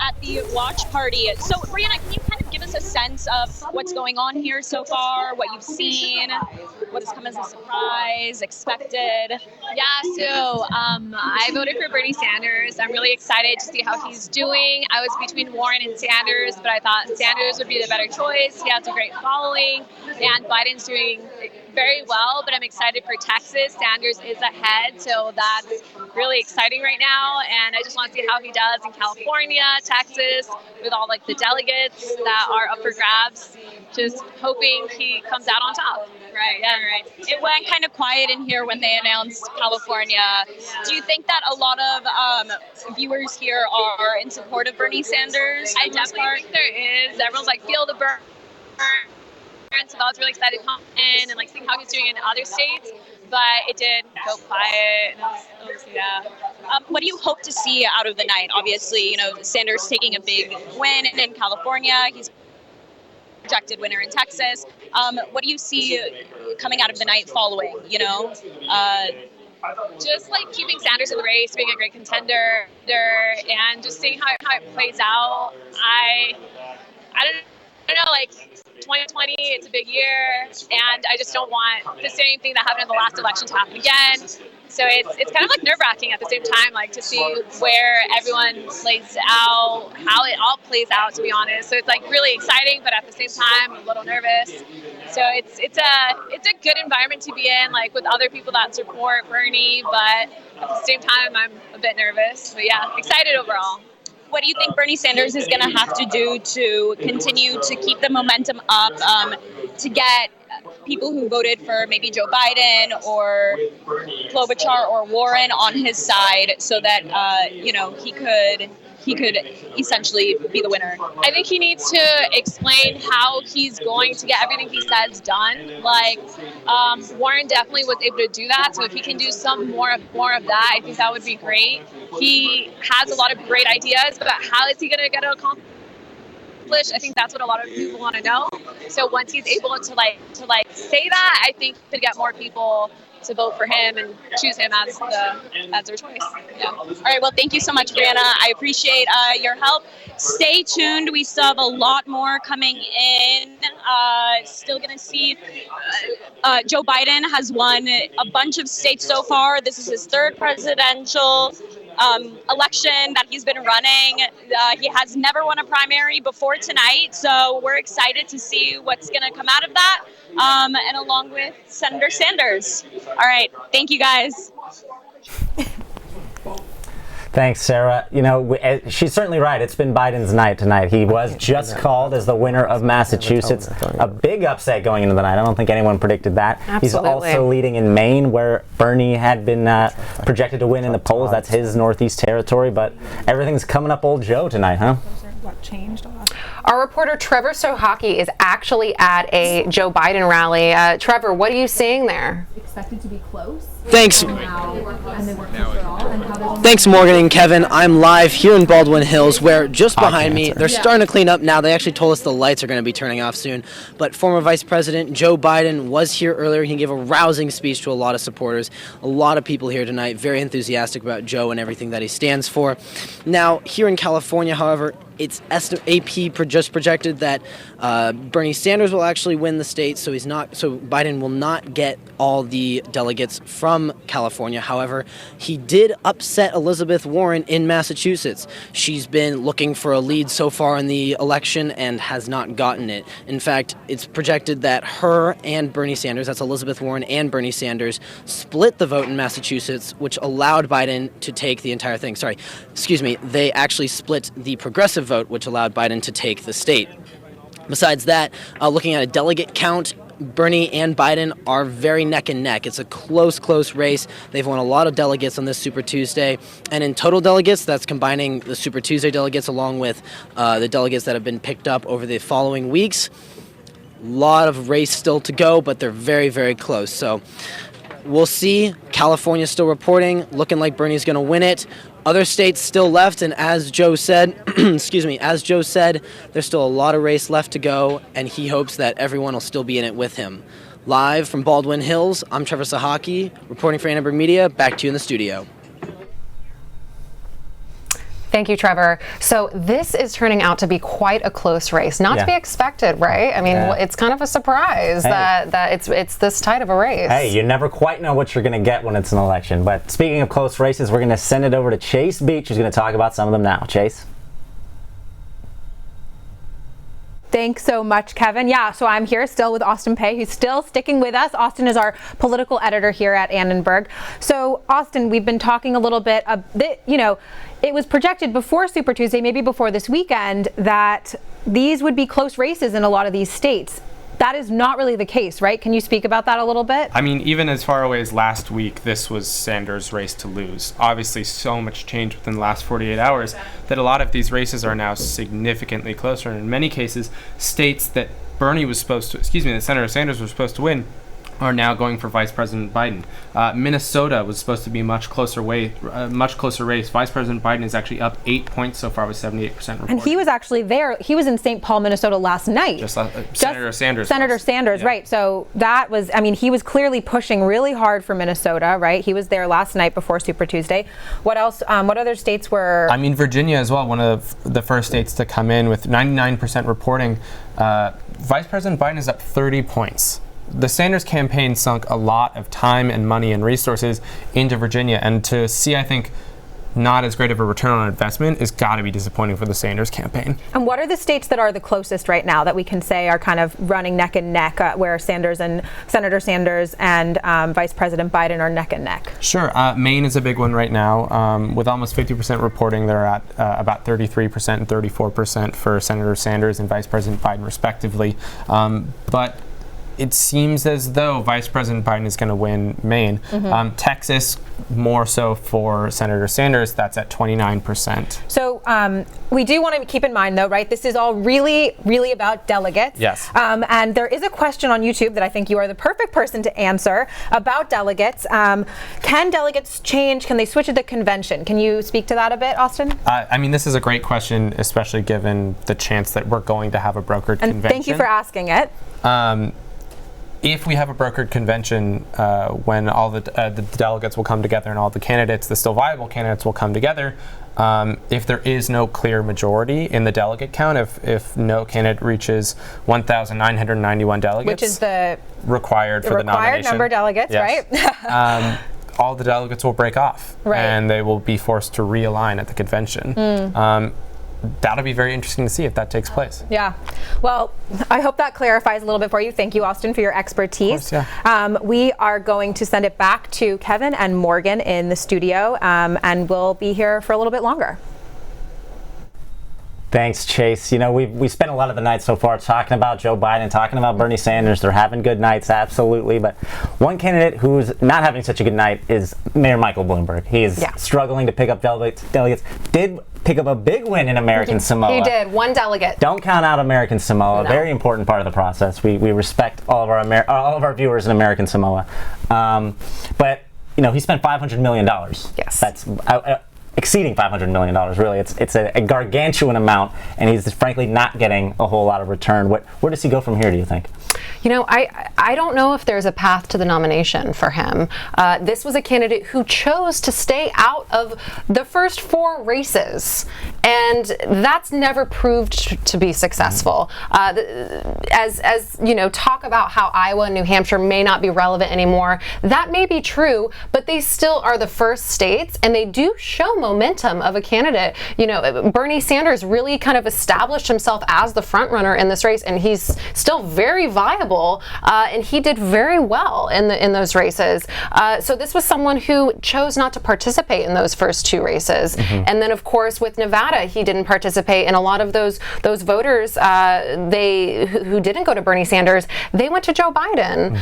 at the watch party. So, Brianna, can you kind of give us a sense of what's going on here so far, what you've seen, what has come as a surprise, expected? Yeah, so I voted for Bernie Sanders. I'm really excited to see how he's doing. I was between Warren and Sanders, but I thought Sanders would be the better choice. He has a great following, and Biden's doing very well, but I'm excited for Texas. Sanders is ahead, so that's really exciting right now, and I just want to see how he does in California, Texas, with all like the delegates that are up for grabs. Just hoping he comes out on top. Right, yeah, right. It went kind of quiet in here when they announced California. Do you think that a lot of viewers here are in support of Bernie Sanders? I definitely think there is. Everyone's like, feel the burn. So I was really excited to come in and like seeing how he's doing in other states, but it did go quiet. What do you hope to see out of the night? Obviously, you know, Sanders taking a big win in California. He's projected winner in Texas. What do you see coming out of the night following? You know, just like keeping Sanders in the race, being a great contender, and just seeing how it plays out. I don't know, like 2020, it's a big year, and I just don't want the same thing that happened in the last election to happen again. So it's kind of like nerve-wracking at the same time, like to see where everyone plays out, how it all plays out, to be honest. So it's like really exciting, but at the same time, a little nervous. So it's a good environment to be in, like with other people that support Bernie, but at the same time, I'm a bit nervous. But yeah, excited overall. What do you think Bernie Sanders is going to have to do to continue to keep the momentum up, to get people who voted for maybe Joe Biden or Klobuchar or Warren on his side so that, he could essentially be the winner? I think he needs to explain how he's going to get everything he says done. Like, Warren definitely was able to do that. So if he can do some more of that, I think that would be great. He has a lot of great ideas, but how is he going to get it accomplished? I think that's what a lot of people want to know. So once he's able to say that, I think he could get more people to vote for him and choose him as their choice. Yeah. All right. Well, thank you so much, Brianna. I appreciate your help. Stay tuned. We still have a lot more coming in. Still going to see Joe Biden has won a bunch of states so far. This is his third presidential election that he's been running. He has never won a primary before tonight, so we're excited to see what's going to come out of that, and along with Senator Sanders. All right, thank you guys. Thanks, Sarah. You know, she's certainly right. It's been Biden's night tonight. He was just called as the winner of Massachusetts. A big upset going into the night. I don't think anyone predicted that. Absolutely. He's also leading in Maine, where Bernie had been projected to win in the polls. That's his Northeast territory. But everything's coming up old Joe tonight, huh? What changed? Our reporter Trevor Sochocki is actually at a Joe Biden rally. Trevor, what are you seeing there? Expected to be close. Thanks, Morgan and Kevin. I'm live here in Baldwin Hills, where just behind me, they're starting to clean up now. They actually told us the lights are going to be turning off soon. But former Vice President Joe Biden was here earlier. He gave a rousing speech to a lot of supporters. A lot of people here tonight, very enthusiastic about Joe and everything that he stands for. Now, here in California, however, it's AP just projected that Bernie Sanders will actually win the state, so Biden will not get all the delegates from California. However, he did upset Elizabeth Warren in Massachusetts. She's been looking for a lead so far in the election and has not gotten it. In fact, it's projected that her and Bernie Sanders, that's Elizabeth Warren and Bernie Sanders, split the vote in Massachusetts, which allowed Biden to take the entire thing. They actually split the progressive vote, which allowed Biden to take the state. Besides that, looking at a delegate count, Bernie and Biden are very neck and neck. It's a close race. They've won a lot of delegates on this Super Tuesday. And in total delegates, that's combining the Super Tuesday delegates along with the delegates that have been picked up over the following weeks. A lot of race still to go, but they're very, very close. So we'll see. California's still reporting, looking like Bernie's going to win it. Other states still left, and as Joe said, there's still a lot of race left to go, and he hopes that everyone will still be in it with him. Live from Baldwin Hills, I'm Trevor Sochocki, reporting for Annenberg Media. Back to you in the studio. Thank you, Trevor. So this is turning out to be quite a close race. Not to be expected, right? I mean, it's kind of a surprise that it's this tight of a race. Hey, you never quite know what you're going to get when it's an election. But speaking of close races, we're going to send it over to Chase Beach, who's going to talk about some of them now. Chase? Thanks so much, Kevin. Yeah, so I'm here still with Austin Pei, who's still sticking with us. Austin is our political editor here at Annenberg. So, Austin, we've been talking a little bit, it was projected before Super Tuesday, maybe before this weekend, that these would be close races in a lot of these states. That is not really the case, right? Can you speak about that a little bit? I mean, even as far away as last week, this was Sanders' race to lose. Obviously, so much change within the last 48 hours that a lot of these races are now significantly closer. And in many cases, states that that Senator Sanders was supposed to win are now going for Vice President Biden. Minnesota was supposed to be a much closer race. Vice President Biden is actually up 8 points so far with 78% reporting. And he was actually there. He was in St. Paul, Minnesota last night. Senator Sanders. Senator Sanders, right. So that was, he was clearly pushing really hard for Minnesota, right? He was there last night before Super Tuesday. What else? What other states were? Virginia as well, one of the first states to come in with 99% reporting. Vice President Biden is up 30 points. The Sanders campaign sunk a lot of time and money and resources into Virginia, and to see, I think, not as great of a return on investment is got to be disappointing for the Sanders campaign. And what are the states that are the closest right now that we can say are kind of running neck and neck, where Sanders and Senator Sanders and Vice President Biden are neck and neck? Sure. Maine is a big one right now. With almost 50% reporting, they're at about 33% and 34% for Senator Sanders and Vice President Biden, respectively. But it seems as though Vice President Biden is going to win Maine. Mm-hmm. Texas, more so for Senator Sanders, that's at 29%. So we do want to keep in mind, though, right, this is all really, really about delegates. Yes. And there is a question on YouTube that I think you are the perfect person to answer about delegates. Can delegates change? Can they switch at the convention? Can you speak to that a bit, Austin? This is a great question, especially given the chance that we're going to have a brokered convention. And thank you for asking it. If we have a brokered convention, when all the delegates will come together and all the candidates, the still viable candidates, will come together, if there is no clear majority in the delegate count, if no candidate reaches 1,991 delegates, which is the required for the nomination, number of delegates, yes, right? All the delegates will break off, right, and they will be forced to realign at the convention. That'll be very interesting to see if that takes place. Yeah. Well, I hope that clarifies a little bit for you. Thank you, Austin, for your expertise. Of course, yeah. We are going to send it back to Kevin and Morgan in the studio, and we'll be here for a little bit longer. Thanks, Chase. We spent a lot of the night so far talking about Joe Biden, talking about Bernie Sanders. They're having good nights, absolutely. But one candidate who's not having such a good night is Mayor Michael Bloomberg. He is struggling to pick up delegates. Did pick up a big win in American Samoa. He did. One delegate. Don't count out American Samoa. No. Very important part of the process. We respect all of our viewers in American Samoa. But he spent $500 million. Yes. That's exceeding $500 million, really. It's a gargantuan amount, and he's frankly not getting a whole lot of return. Where does he go from here, do you think? I don't know if there's a path to the nomination for him. This was a candidate who chose to stay out of the first 4 races, and that's never proved to be successful. As talk about how Iowa and New Hampshire may not be relevant anymore, that may be true, but they still are the first states, and they do show momentum of a candidate. Bernie Sanders really kind of established himself as the front runner in this race, and he's still very viable, and he did very well in those races. So this was someone who chose not to participate in those first 2 races. Mm-hmm. And then, of course, with Nevada, he didn't participate. And a lot of those voters, who didn't go to Bernie Sanders, they went to Joe Biden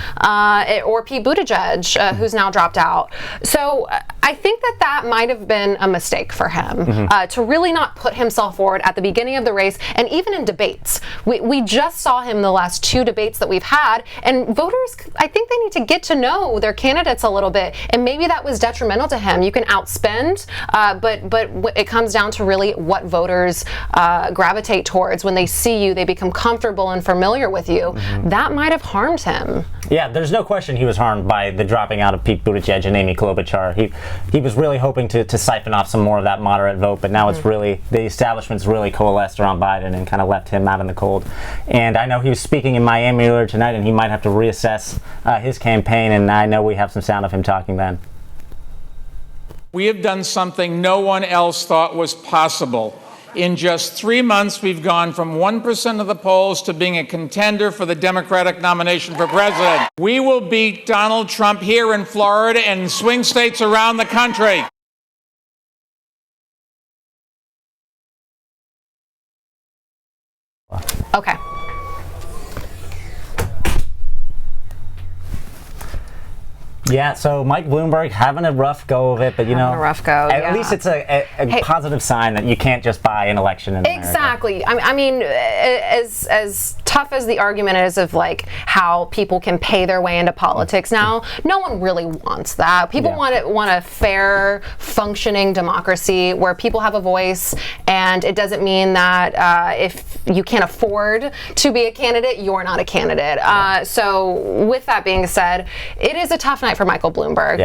or Pete Buttigieg, who's now dropped out. So I think that might have been a mistake for him to really not put himself forward at the beginning of the race, and even in debates. We just saw him the last 2 debates that we've had, and voters, I think they need to get to know their candidates a little bit, and maybe that was detrimental to him. You can outspend, but it comes down to really what voters gravitate towards. When they see you, they become comfortable and familiar with you. That might have harmed him. Yeah, there's no question he was harmed by the dropping out of Pete Buttigieg and Amy Klobuchar. He was really hoping to siphon off some more of that moderate vote, but now it's really, the establishment's really coalesced around Biden and kind of left him out in the cold. And I know he was speaking in Miami earlier tonight, and he might have to reassess his campaign, and I know we have some sound of him talking then. We have done something no one else thought was possible. In just 3 months, we've gone from 1% of the polls to being a contender for the Democratic nomination for president. We will beat Donald Trump here in Florida and in swing states around the country. Okay. Yeah, so Mike Bloomberg having a rough go of it, but a rough go, at least it's a positive sign that you can't just buy an election in America. Exactly. I mean, as tough as the argument is of like how people can pay their way into politics now, no one really wants that. People want a fair, functioning democracy where people have a voice, and it doesn't mean that if you can't afford to be a candidate, you're not a candidate. So with that being said, it is a tough night for Michael Bloomberg.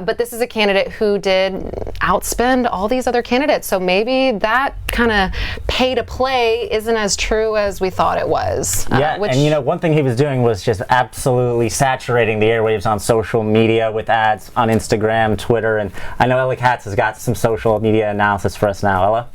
But this is a candidate who did outspend all these other candidates. So maybe that kind of pay to play isn't as true as we thought it was. And one thing he was doing was just absolutely saturating the airwaves on social media with ads on Instagram, Twitter, and I know Ella Katz has got some social media analysis for us now. Ella?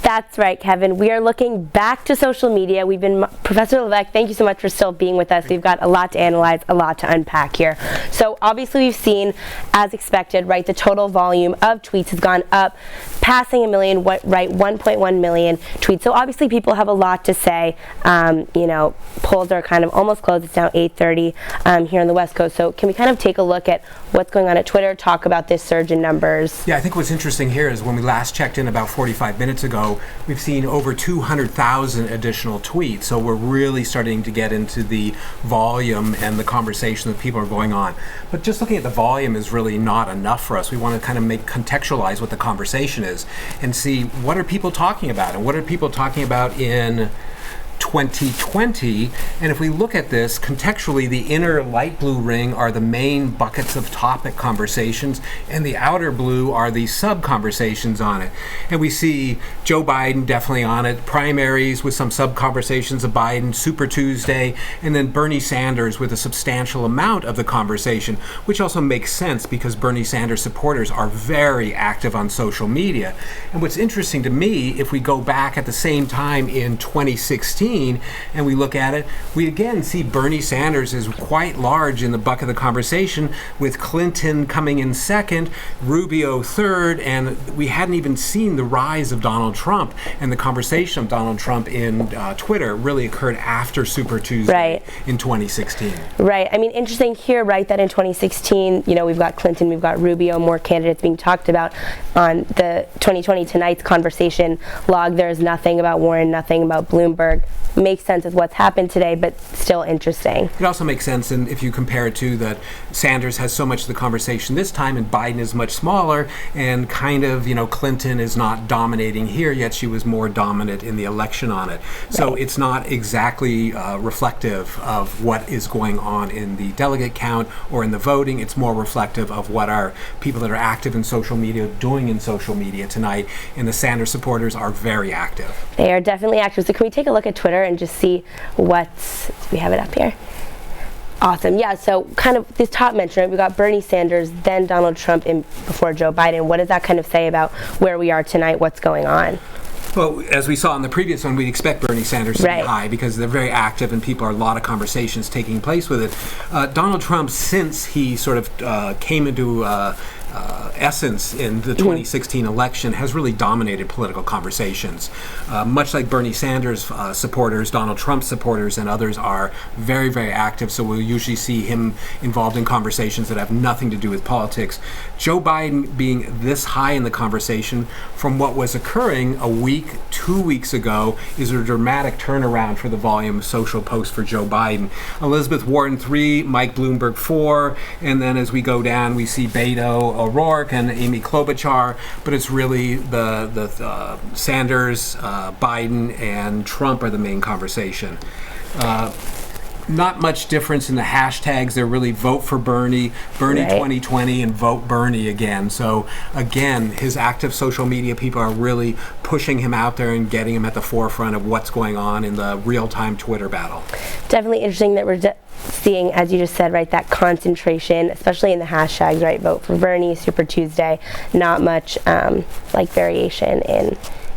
That's right, Kevin. We are looking back to social media. We've been, Professor Levesque, thank you so much for still being with us. We've got a lot to analyze, a lot to unpack here. So obviously we've seen, as expected, right, the total volume of tweets has gone up, passing a million, right, 1.1 million tweets. So obviously people have a lot to say. Polls are kind of almost closed. It's now 8:30 here on the West Coast. So can we kind of take a look at what's going on at Twitter, talk about this surge in numbers? Yeah, I think what's interesting here is when we last checked in about 45 minutes ago, we've seen over 200,000 additional tweets. So we're really starting to get into the volume and the conversation that people are going on. But just looking at the volume is really not enough for us. We want to kind of contextualize what the conversation is and see what are people talking about, and what are people talking about in 2020. And if we look at this contextually, the inner light blue ring are the main buckets of topic conversations, and the outer blue are the sub conversations on it. And we see Joe Biden definitely on it, primaries with some sub conversations of Biden, Super Tuesday, and then Bernie Sanders with a substantial amount of the conversation, which also makes sense because Bernie Sanders supporters are very active on social media. And what's interesting to me, if we go back at the same time in 2016 and we look at it, we again see Bernie Sanders is quite large in the bucket of the conversation, with Clinton coming in second, Rubio third, and we hadn't even seen the rise of Donald Trump, and the conversation of Donald Trump in Twitter really occurred after Super Tuesday in 2016. Right. I mean, interesting here, right, that in 2016, we've got Clinton, we've got Rubio, more candidates being talked about. On the 2020 Tonight's conversation log, there's nothing about Warren, nothing about Bloomberg. Makes sense with what's happened today, but still interesting. It also makes sense, and if you compare it to that Sanders has so much of the conversation this time, and Biden is much smaller, and kind of, Clinton is not dominating here, yet she was more dominant in the election on it. So it's not exactly reflective of what is going on in the delegate count or in the voting. It's more reflective of what our people that are active in social media doing in social media tonight, and the Sanders supporters are very active. They are definitely active. So can we take a look at Twitter and just see we have it up here? Awesome. Yeah, so kind of this top mention, right? We got Bernie Sanders, then Donald Trump, before Joe Biden. What does that kind of say about where we are tonight, what's going on? Well, as we saw in the previous one, we'd expect Bernie Sanders to be high because they're very active and people are a lot of conversations taking place with it. Donald Trump, since he sort of came into essence in the 2016 election has really dominated political conversations. Much like Bernie Sanders supporters, Donald Trump supporters, and others are very, very active, so we'll usually see him involved in conversations that have nothing to do with politics. Joe Biden being this high in the conversation from what was occurring a week, 2 weeks ago is a dramatic turnaround for the volume of social posts for Joe Biden. Elizabeth Warren 3, Mike Bloomberg 4, and then as we go down we see Beto O'Rourke and Amy Klobuchar, but it's really the Sanders, Biden, and Trump are the main conversation. Not much difference in the hashtags. They're really vote for Bernie, Bernie 2020, and vote Bernie again. So again, his active social media people are really pushing him out there and getting him at the forefront of what's going on in the real-time Twitter battle. Definitely interesting that we're seeing, as you just said, right, that concentration, especially in the hashtags, right, vote for Bernie, Super Tuesday, not much like variation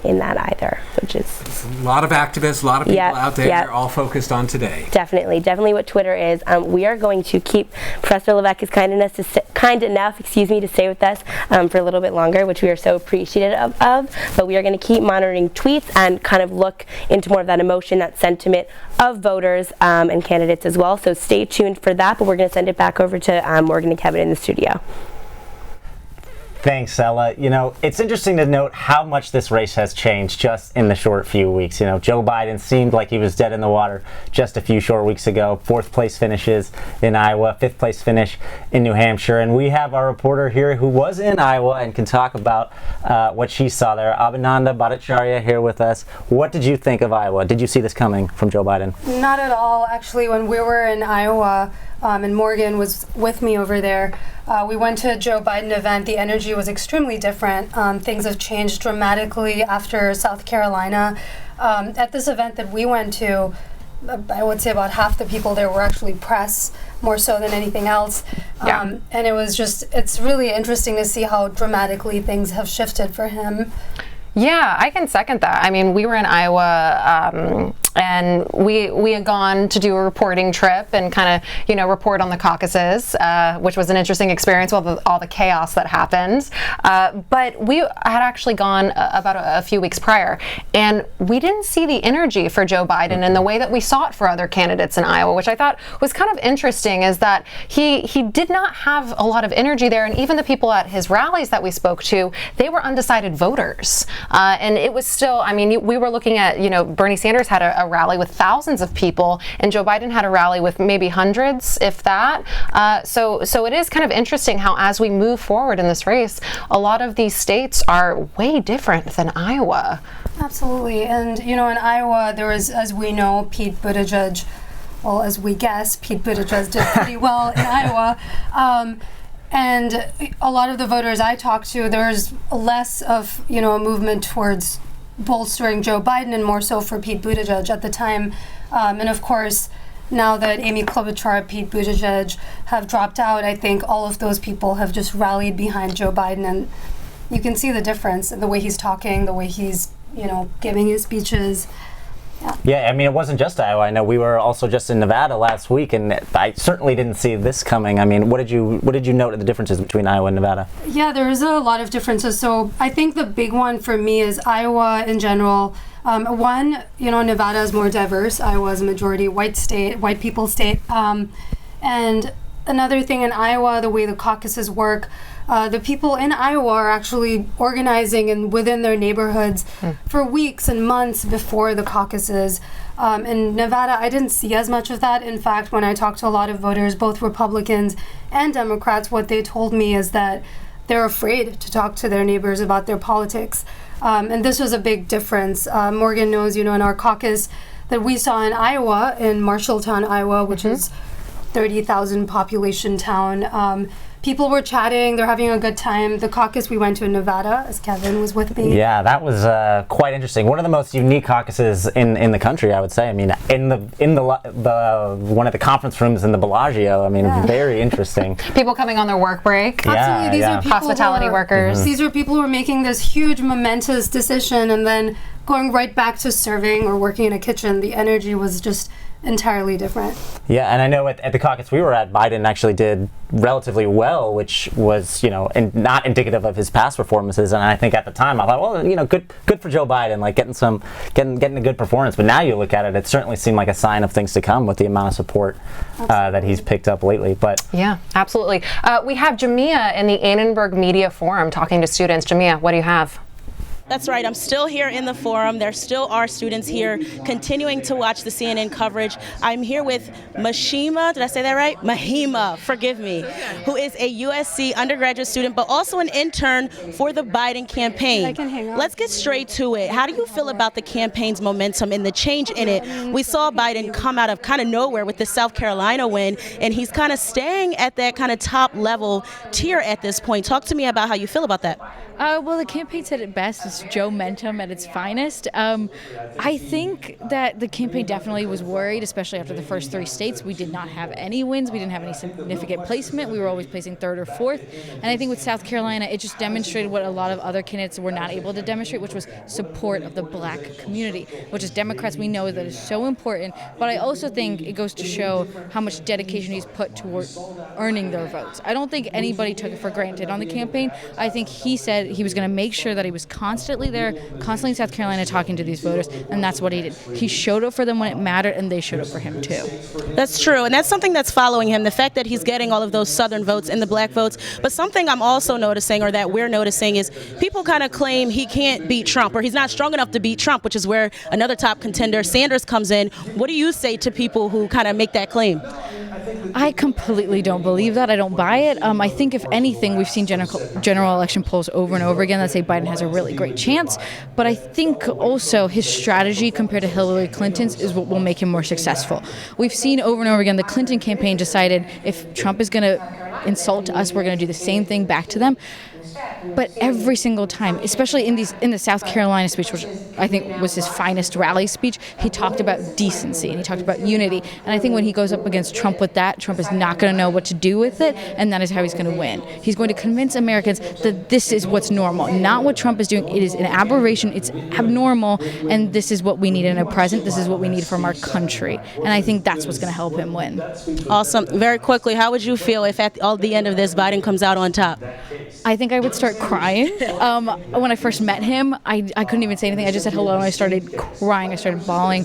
in that either, which is a lot of activists, a lot of people out there all focused on today. Definitely what Twitter is. We are going to keep, Professor Levesque is kind enough to stay with us for a little bit longer, which we are so appreciative of, but we are going to keep monitoring tweets and kind of look into more of that emotion, that sentiment of voters and candidates as well, so stay tuned for that, but we're going to send it back over to Morgan and Kevin in the studio. Thanks, Ella. You know, it's interesting to note how much this race has changed just in the short few weeks. You know, Joe Biden seemed like he was dead in the water just a few short weeks ago. 4th place finishes in Iowa, 5th place finish in New Hampshire. And we have our reporter here who was in Iowa and can talk about what she saw there. Abhinanda Bhattacharya here with us. What did you think of Iowa? Did you see this coming from Joe Biden? Not at all. Actually, when we were in Iowa, and Morgan was with me over there, we went to a Joe Biden event. The energy was extremely different. Things have changed dramatically after South Carolina. At this event that we went to, I would say about half the people there were actually press, more so than anything else. And it was just, it's really interesting to see how dramatically things have shifted for him. Yeah, I can second that. I mean, we were in Iowa and we had gone to do a reporting trip and kind of, you know, report on the caucuses, which was an interesting experience with all the chaos that happened. But we had actually gone about a few weeks prior, and we didn't see the energy for Joe Biden in the way that we saw it for other candidates in Iowa, which I thought was kind of interesting, is that he did not have a lot of energy there, and even the people at his rallies that we spoke to, they were undecided voters. And it was still, I mean, we were looking at, you know, Bernie Sanders had a rally with thousands of people, and Joe Biden had a rally with maybe hundreds, if that. So it is kind of interesting how, as we move forward in this race, a lot of these states are way different than Iowa. Absolutely. And, you know, in Iowa, there was, as we know, Pete Buttigieg, well, as we guess, Pete Buttigieg did pretty well in Iowa. And a lot of the voters I talked to, there's less of, you know, a movement towards bolstering Joe Biden and more so for Pete Buttigieg at the time. And of course, now that Amy Klobuchar, Pete Buttigieg have dropped out, I think all of those people have just rallied behind Joe Biden. And you can see the difference in the way he's talking, the way he's, you know, giving his speeches. Yeah, I mean, it wasn't just Iowa. I know we were also just in Nevada last week, and I certainly didn't see this coming. I mean, what did you note the differences between Iowa and Nevada? Yeah, there is a lot of differences. So I think the big one for me is Iowa in general. One, you know, Nevada is more diverse. Iowa is a majority white state, white people state. And another thing in Iowa, the way the caucuses work, the people in Iowa are actually organizing and within their neighborhoods for weeks and months before the caucuses. In Nevada, I didn't see as much of that. In fact, when I talked to a lot of voters, both Republicans and Democrats, what they told me is that they're afraid to talk to their neighbors about their politics. And this was a big difference. Morgan knows, you know, in our caucus that we saw in Iowa, in Marshalltown, Iowa, which is 30,000 population town. People were chatting, they're having a good time. The caucus we went to in Nevada, as Kevin was with me. Yeah, that was quite interesting. One of the most unique caucuses in the country, I would say. I mean, in the one of the conference rooms in the Bellagio. I mean, very interesting. People coming on their work break. Absolutely, these are people hospitality workers. These are people who are making this huge momentous decision and then going right back to serving or working in a kitchen. The energy was just entirely different. Yeah, and I know at the caucus we were at, Biden actually did relatively well, which was, not indicative of his past performances. And I think at the time I thought, well, good for Joe Biden, like getting a good performance. But now you look at it, it certainly seemed like a sign of things to come with the amount of support that he's picked up lately. But yeah, absolutely. We have Jamia in the Annenberg Media Forum talking to students. Jamia, what do you have? That's right. I'm still here in the forum. There still are students here continuing to watch the CNN coverage. I'm here with Mashima, did I say that right? Mahima, forgive me, who is a USC undergraduate student, but also an intern for the Biden campaign. Let's get straight to it. How do you feel about the campaign's momentum and the change in it? We saw Biden come out of kind of nowhere with the South Carolina win, and he's kind of staying at that kind of top level tier at this point. Talk to me about how you feel about that. Well, the campaign said it best. It's Joe Mentum at its finest. I think that the campaign definitely was worried, especially after the first 3 states. We did not have any wins. We didn't have any significant placement. We were always placing 3rd or 4th. And I think with South Carolina, it just demonstrated what a lot of other candidates were not able to demonstrate, which was support of the black community, which as Democrats we know that is so important. But I also think it goes to show how much dedication he's put toward earning their votes. I don't think anybody took it for granted on the campaign. I think he said he was going to make sure that he was constantly there, constantly in South Carolina talking to these voters, and that's what he did. He showed up for them when it mattered, and they showed up for him too. That's true, and that's something that's following him, the fact that he's getting all of those Southern votes and the black votes. But something I'm also noticing, or that we're noticing, is people kind of claim he can't beat Trump, or he's not strong enough to beat Trump, which is where another top contender, Sanders, comes in. What do you say to people who kind of make that claim? I completely don't believe that. I don't buy it. I think if anything, we've seen general election polls over and over again that say Biden has a really great chance. But I think also his strategy compared to Hillary Clinton's is what will make him more successful. We've seen over and over again the Clinton campaign decided if Trump is going to insult us, we're going to do the same thing back to them. But every single time, especially in the South Carolina speech, which I think was his finest rally speech, he talked about decency and he talked about unity. And I think when he goes up against Trump with that, Trump is not going to know what to do with it, and that is how he's going to win. He's going to convince Americans that this is what's normal, not what Trump is doing. It is an aberration, it's abnormal, and this is what we need in a president. This is what we need from our country. And I think that's what's going to help him win. Awesome. Very quickly, how would you feel if at the end of this, Biden comes out on top? I think I would start crying. When I first met him, I couldn't even say anything. I just said hello and I started crying. I started bawling.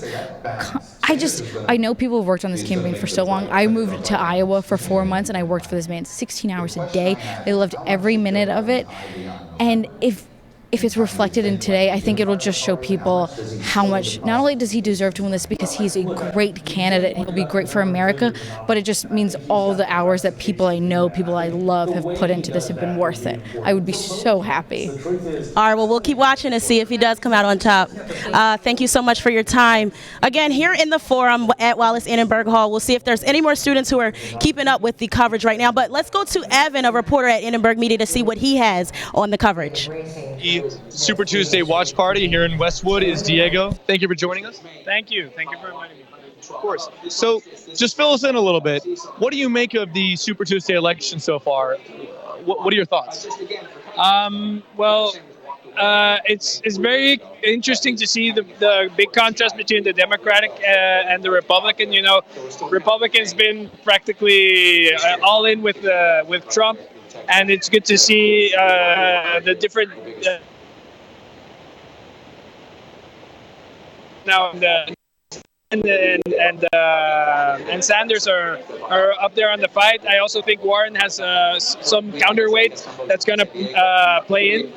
I know people have worked on this campaign for so long. I moved to Iowa for 4 months and I worked for this man 16 hours a day. They loved every minute of it. And if it's reflected in today, I think it'll just show people how much, not only does he deserve to win this because he's a great candidate and he'll be great for America, but it just means all the hours that people I know, people I love have put into this have been worth it. I would be so happy. All right, well, we'll keep watching to see if he does come out on top. Thank you so much for your time. Again, here in the forum at Wallace Annenberg Hall, we'll see if there's any more students who are keeping up with the coverage right now. But let's go to Evan, a reporter at Annenberg Media, to see what he has on the coverage. Super Tuesday watch party here in Westwood is Diego. Thank you for joining us. Thank you. Thank you for inviting me. Of course. So just fill us in a little bit. What do you make of the Super Tuesday election so far? What are your thoughts? It's very interesting to see the big contrast between the Democratic and the Republican. You know, Republicans been practically all in with Trump. And it's good to see the different now and Sanders are up there on the fight. I also think Warren has some counterweight that's going to play in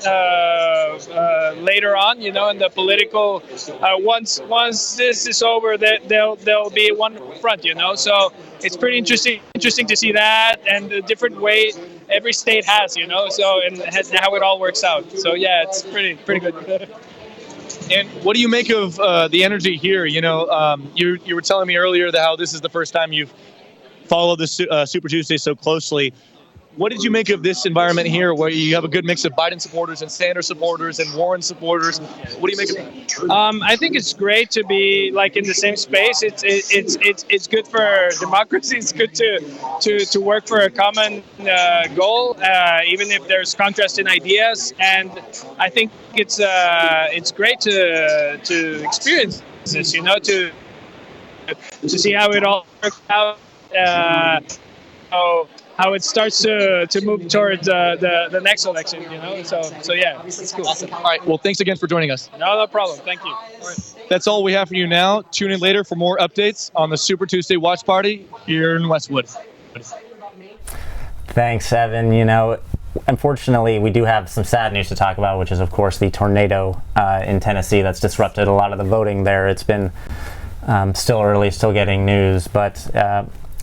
later on. You know, in the political once this is over, they'll be one front. You know, so it's pretty interesting to see that and the different way every state has, you know, so and how it all works out. So yeah, it's pretty good. And what do you make of the energy here? You know, you were telling me earlier that how this is the first time you've followed the Super Tuesday so closely. What did you make of this environment here, where you have a good mix of Biden supporters and Sanders supporters and Warren supporters? What do you make of it? I think it's great to be like in the same space. It's good for democracy. It's good to work for a common goal, even if there's contrast in ideas. And I think it's great to experience this. You know, to to see how it all works out. How it starts to move towards the next election, So yeah, it's cool. Awesome. All right. Well, thanks again for joining us. No problem. Thank you. That's all we have for you now. Tune in later for more updates on the Super Tuesday Watch Party here in Westwood. Thanks, Evan. Unfortunately, we do have some sad news to talk about, which is, of course, the tornado in Tennessee that's disrupted a lot of the voting there. It's been still early, still getting news, but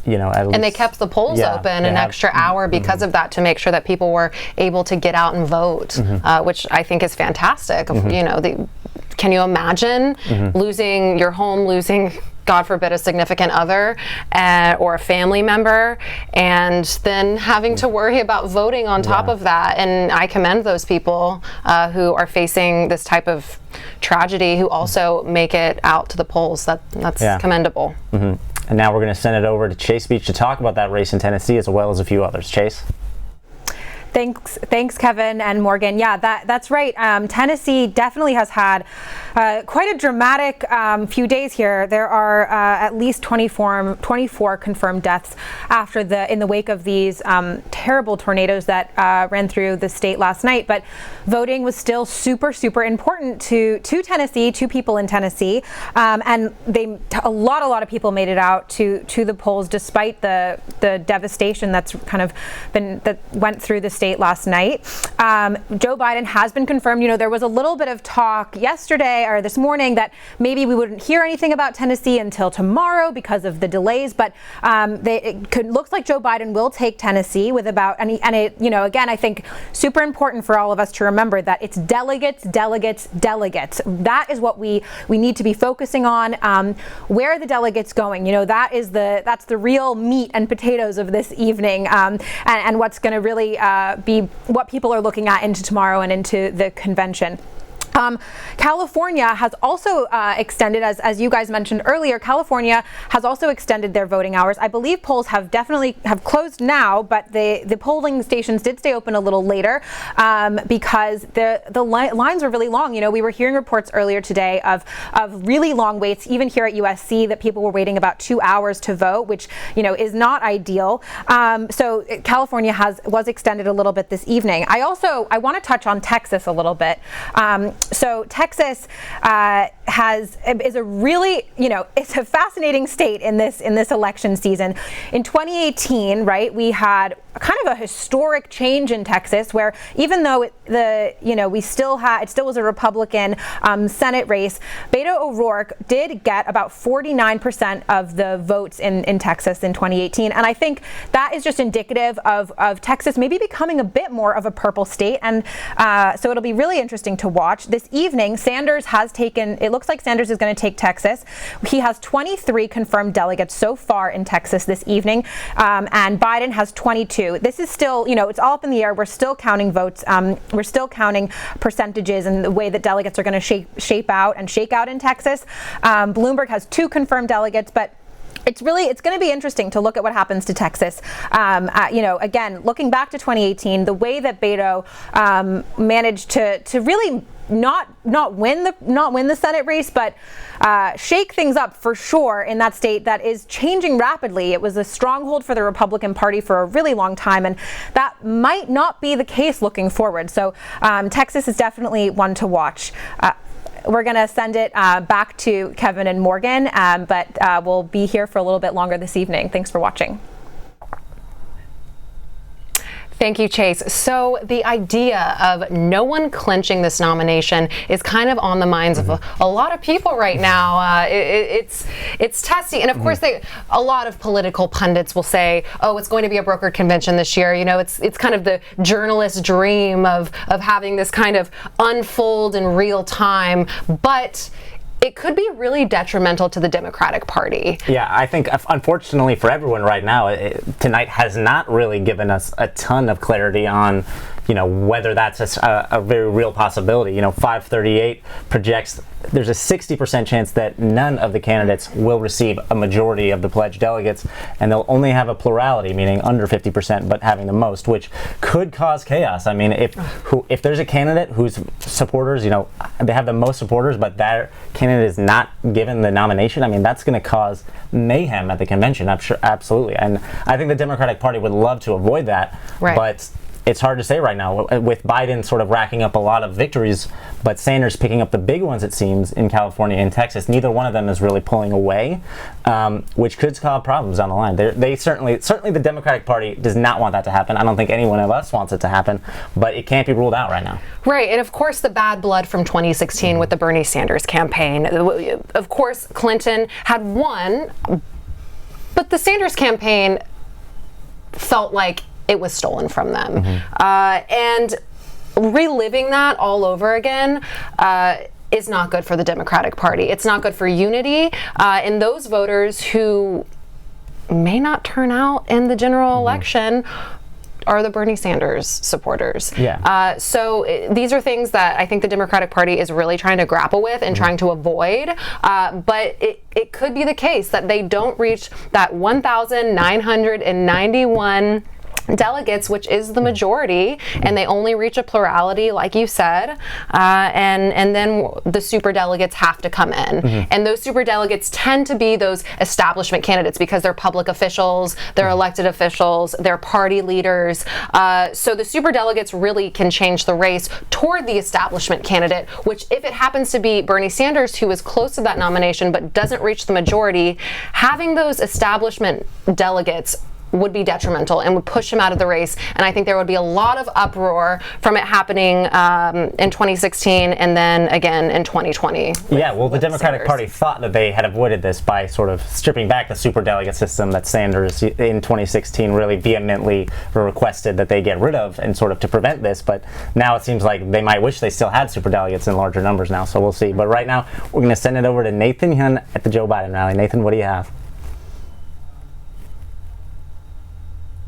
and they kept the polls open an extra hour because of that, to make sure that people were able to get out and vote, which I think is fantastic. Can you imagine losing your home, losing, God forbid, a significant other or a family member, and then having to worry about voting on top of that? And I commend those people who are facing this type of tragedy, who also make it out to the polls. That's commendable. And now we're going to send it over to Chase Beach to talk about that race in Tennessee, as well as a few others. Chase? Thanks, Kevin and Morgan. Yeah, that's right. Tennessee definitely has had quite a dramatic few days here. There are at least 24 confirmed deaths in the wake of these terrible tornadoes that ran through the state last night. But voting was still super, super important to Tennessee, to people in Tennessee, and a lot of people made it out to the polls despite the devastation that went through the state last night. Joe Biden has been confirmed. There was a little bit of talk yesterday or this morning that maybe we wouldn't hear anything about Tennessee until tomorrow because of the delays, but looks like Joe Biden will take Tennessee with again, I think super important for all of us to remember that it's delegates. That is what we need to be focusing on. Where are the delegates going? That's the real meat and potatoes of this evening, and what's going to really be what people are looking at into tomorrow and into the convention. California has also extended, as you guys mentioned earlier, California has also extended their voting hours. I believe polls have closed now, but the polling stations did stay open a little later because the lines were really long. We were hearing reports earlier today of really long waits, even here at USC, that people were waiting about 2 hours to vote, which is not ideal. So California was extended a little bit this evening. I want to touch on Texas a little bit. So Texas is a really, it's a fascinating state in this election season. In 2018, right, we had kind of a historic change in Texas, where even though it still was a Republican Senate race, Beto O'Rourke did get about 49% of the votes in Texas in 2018, and I think that is just indicative of Texas maybe becoming a bit more of a purple state, and so it'll be really interesting to watch. This evening, it looks like Sanders is going to take Texas. He has 23 confirmed delegates so far in Texas this evening, and Biden has 22. This is still, it's all up in the air. We're still counting votes. We're still counting percentages and the way that delegates are going to shape out and shake out in Texas. Bloomberg has 2 confirmed delegates, but it's going to be interesting to look at what happens to Texas. Again, looking back to 2018, the way that Beto managed to really not win the Senate race, but shake things up for sure in that state that is changing rapidly. It was a stronghold for the Republican Party for a really long time, and that might not be the case looking forward. So Texas is definitely one to watch. We're going to send it back to Kevin and Morgan, but we'll be here for a little bit longer this evening. Thanks for watching. Thank you, Chase. So the idea of no one clinching this nomination is kind of on the minds of a lot of people right now. It's testy. And of course, a lot of political pundits will say, oh, it's going to be a brokered convention this year. It's kind of the journalist dream of having this kind of unfold in real time. But it could be really detrimental to the Democratic Party. Yeah, I think, unfortunately for everyone right now, tonight has not really given us a ton of clarity on, whether that's a very real possibility. 538 projects there's a 60% chance that none of the candidates will receive a majority of the pledged delegates, and they'll only have a plurality, meaning under 50%, but having the most, which could cause chaos. I mean, if there's a candidate whose supporters, they have the most supporters, but that candidate is not given the nomination, I mean, that's going to cause mayhem at the convention. I'm sure, absolutely. And I think the Democratic Party would love to avoid that, but it's hard to say right now with Biden sort of racking up a lot of victories, but Sanders picking up the big ones, it seems, in California and Texas. Neither one of them is really pulling away, which could cause problems down the line. They certainly the Democratic Party does not want that to happen. I don't think anyone of us wants it to happen, but it can't be ruled out right now. Right, and of course the bad blood from 2016 with the Bernie Sanders campaign. Of course, Clinton had won, but the Sanders campaign felt like it was stolen from them. And reliving that all over again is not good for the Democratic Party. It's not good for unity. And those voters who may not turn out in the general election are the Bernie Sanders supporters. So these are things that I think the Democratic Party is really trying to grapple with and trying to avoid. But it could be the case that they don't reach that 1,991 delegates, which is the majority, and they only reach a plurality, like you said, and then the super delegates have to come in. And those super delegates tend to be those establishment candidates because they're public officials, they're elected officials, they're party leaders. So the super delegates really can change the race toward the establishment candidate, which if it happens to be Bernie Sanders, who is close to that nomination but doesn't reach the majority, having those establishment delegates would be detrimental and would push him out of the race. And I think there would be a lot of uproar from it happening in 2016 and then again in 2020. Well, the Democratic Party thought that they had avoided this by sort of stripping back the superdelegate system that Sanders in 2016 really vehemently requested that they get rid of and sort of to prevent this. But now it seems like they might wish they still had superdelegates in larger numbers now. So we'll see. But right now, we're going to send it over to Nathan Hyun at the Joe Biden rally. Nathan, what do you have?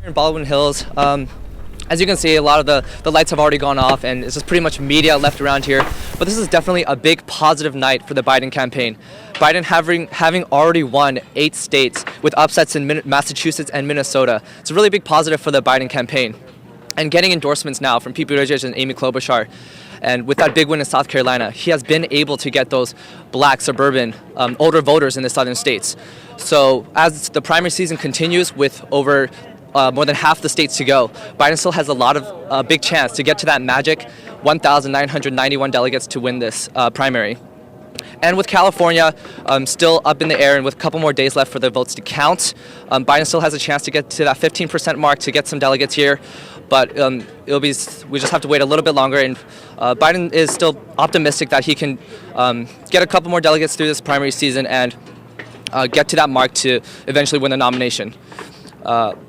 In Baldwin Hills, as you can see, a lot of the lights have already gone off and it's just pretty much media left around here. But this is definitely a big positive night for the Biden campaign. Biden having already won 8 states with upsets in Massachusetts and Minnesota. It's a really big positive for the Biden campaign. And getting endorsements now from Pete Buttigieg and Amy Klobuchar. And with that big win in South Carolina, he has been able to get those black, suburban, older voters in the southern states. So as the primary season continues with over more than half the states to go, Biden still has a lot of big chance to get to that magic 1,991 delegates to win this primary. And with California still up in the air and with a couple more days left for the votes to count, Biden still has a chance to get to that 15% mark to get some delegates here. But we just have to wait a little bit longer. And Biden is still optimistic that he can get a couple more delegates through this primary season and get to that mark to eventually win the nomination.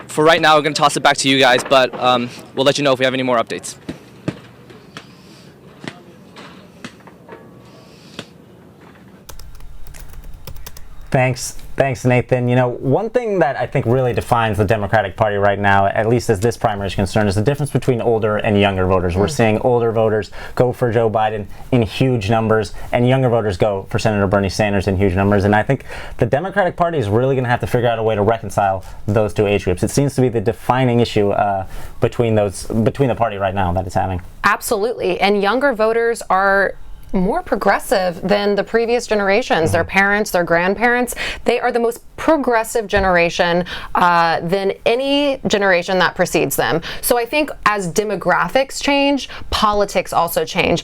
For right now, we're going to toss it back to you guys, but we'll let you know if we have any more updates. Thanks, Nathan. One thing that I think really defines the Democratic Party right now, at least as this primary is concerned, is the difference between older and younger voters. We're seeing older voters go for Joe Biden in huge numbers, and younger voters go for Senator Bernie Sanders in huge numbers. And I think the Democratic Party is really going to have to figure out a way to reconcile those two age groups. It seems to be the defining issue between the party right now that it's having. Absolutely, and younger voters are more progressive than the previous generations. Their parents, their grandparents, they are the most progressive generation than any generation that precedes them. So I think as demographics change, politics also change.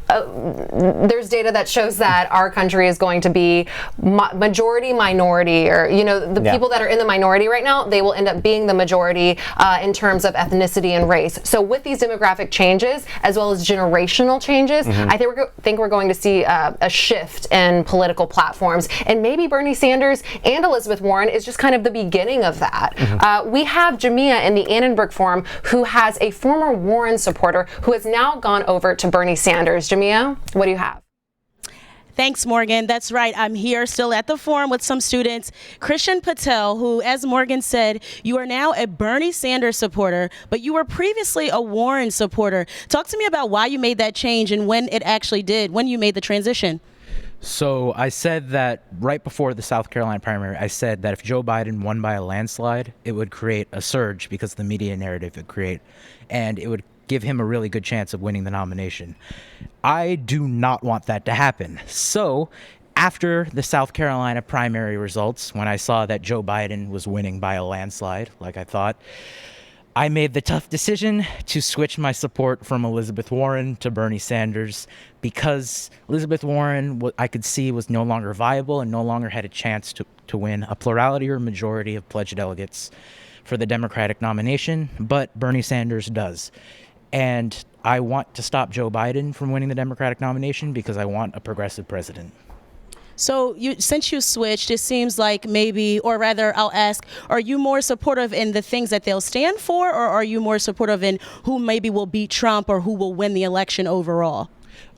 There's data that shows that our country is going to be majority minority, or the people that are in the minority right now, they will end up being the majority in terms of ethnicity and race. So with these demographic changes as well as generational changes, I think we're going to see a shift in political platforms, and maybe Bernie Sanders and Elizabeth Warren is just kind of the beginning of that. We have Jamia in the Annenberg Forum, who has a former Warren supporter who has now gone over to Bernie Sanders. Jamia, what do you have? Thanks, Morgan. That's right. I'm here still at the forum with some students. Christian Patel, who, as Morgan said, you are now a Bernie Sanders supporter, but you were previously a Warren supporter. Talk to me about why you made that change and when you made the transition. So I said that right before the South Carolina primary, I said that if Joe Biden won by a landslide, it would create a surge because of the media narrative it would create, and it would give him a really good chance of winning the nomination. I do not want that to happen. So after the South Carolina primary results, when I saw that Joe Biden was winning by a landslide, like I thought, I made the tough decision to switch my support from Elizabeth Warren to Bernie Sanders because Elizabeth Warren, I could see, was no longer viable and no longer had a chance to win a plurality or majority of pledged delegates for the Democratic nomination, but Bernie Sanders does. And I want to stop Joe Biden from winning the Democratic nomination because I want a progressive president. So since you switched, it seems like maybe, or rather I'll ask, are you more supportive in the things that they'll stand for, or are you more supportive in who maybe will beat Trump or who will win the election overall?